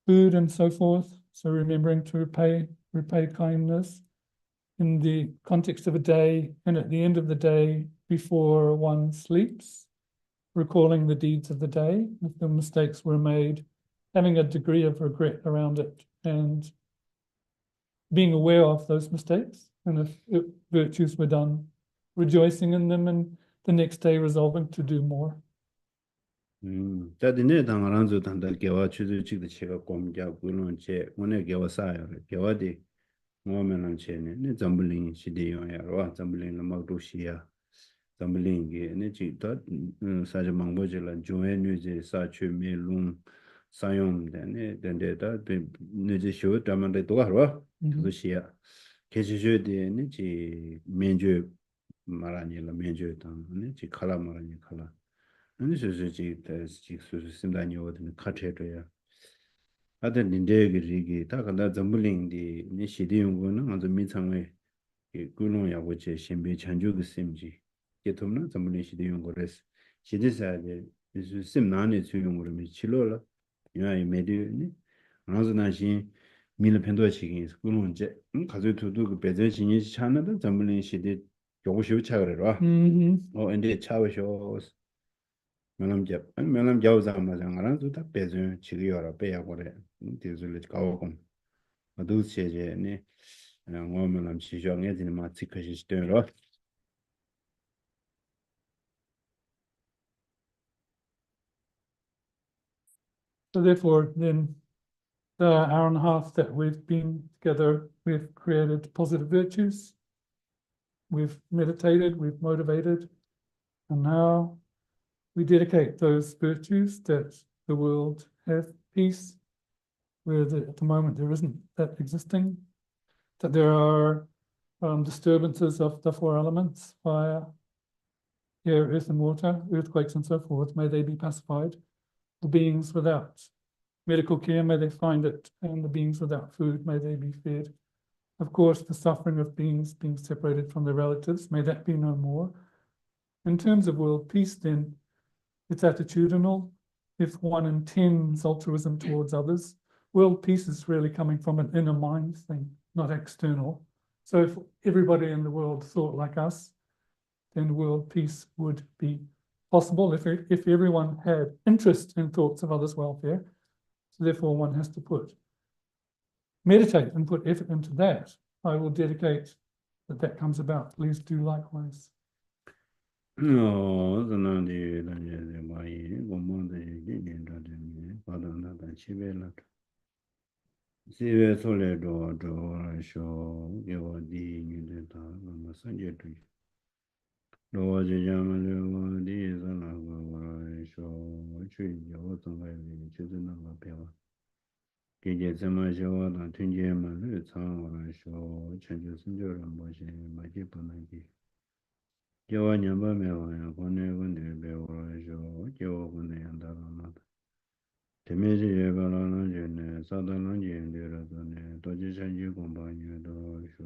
food and so forth. So remembering to repay kindness in the context of a day, and at the end of the day, before one sleeps, recalling the deeds of the day, if the mistakes were made, having a degree of regret around it, and being aware of those mistakes, and if virtues were done, rejoicing in them, and the next day resolving to do more. 자디네 당하란조 단다 개와 추즈 찍的 제가 공자 그런 제 오늘 개와 사요. 개와디 뭐면은 제네 네 잠블링 시대요야. 잠블링 막도시야. 잠블링게 네 지다 사자 망보질란 조에 뉴제 사추 메룬 사용되네 된데다 네제 쇼 담한데 도가로 그것이야. 계시jö데 지 면주 말아니라 면주 담네 지 칼라 말아니 칼라 아니 저지 심다니 어든 카트에도야 아들 닌데기 리기 다가나 점블링디 니 시디용고는 아주 미창의 이 군노야고 제 신비 chanju의 심지 게톰나 점블링 시디용고레스 시디사데 이수 심나네 주용으로 미치로라 유아이 메디니 아즈나신 밀 펜도치긴 군노제 가족들도 그 배전신이 차는데 점블링 시디 요구시우 차그래라 근데 차우쇼 면함 자우자마장아란 두다 배전 지기여라 배야고래 디즈를 가오고 아두세제네 뭐면함 시정에 되는 마치크시 시대로 So therefore, then the hour and a half that we've been together, we've created positive virtues, we've meditated, we've motivated, and now we dedicate those virtues that the world have peace, where at the moment there isn't that existing, that there are disturbances of the four elements, fire, air, earth, and water, earthquakes, and so forth. May they be pacified. The beings without medical care, may they find it, and the beings without food, may they be fed. Of course, the suffering of beings being separated from their relatives, may that be no more. In terms of world peace, then, it's attitudinal. If one intends altruism towards others, world peace is really coming from an inner mind thing, not external. So if everybody in the world thought like us, then world peace would be possible if everyone had interest in thoughts of others' welfare. So therefore one has to meditate and put effort into that. I will dedicate that comes about. Please do likewise. 저는디 단계에 많이 고문데 얘기인다더니 받아나다 집에라 집에 솔레도 도쇼 요디 니데다 너무 선제도 로와지냐면요 디잖아고 쇼 주요 동아리 주드나가 배워 이게 점마셔와 튼제만 상황쇼 전주 순조를 뭐지 맞이 보내기 Jawa nyamba mewa ya kone kunde bewa sho jawa kunde yanda rana temeji yeba rana jene sada lan jende rato ne doji chanji gomba nye do sho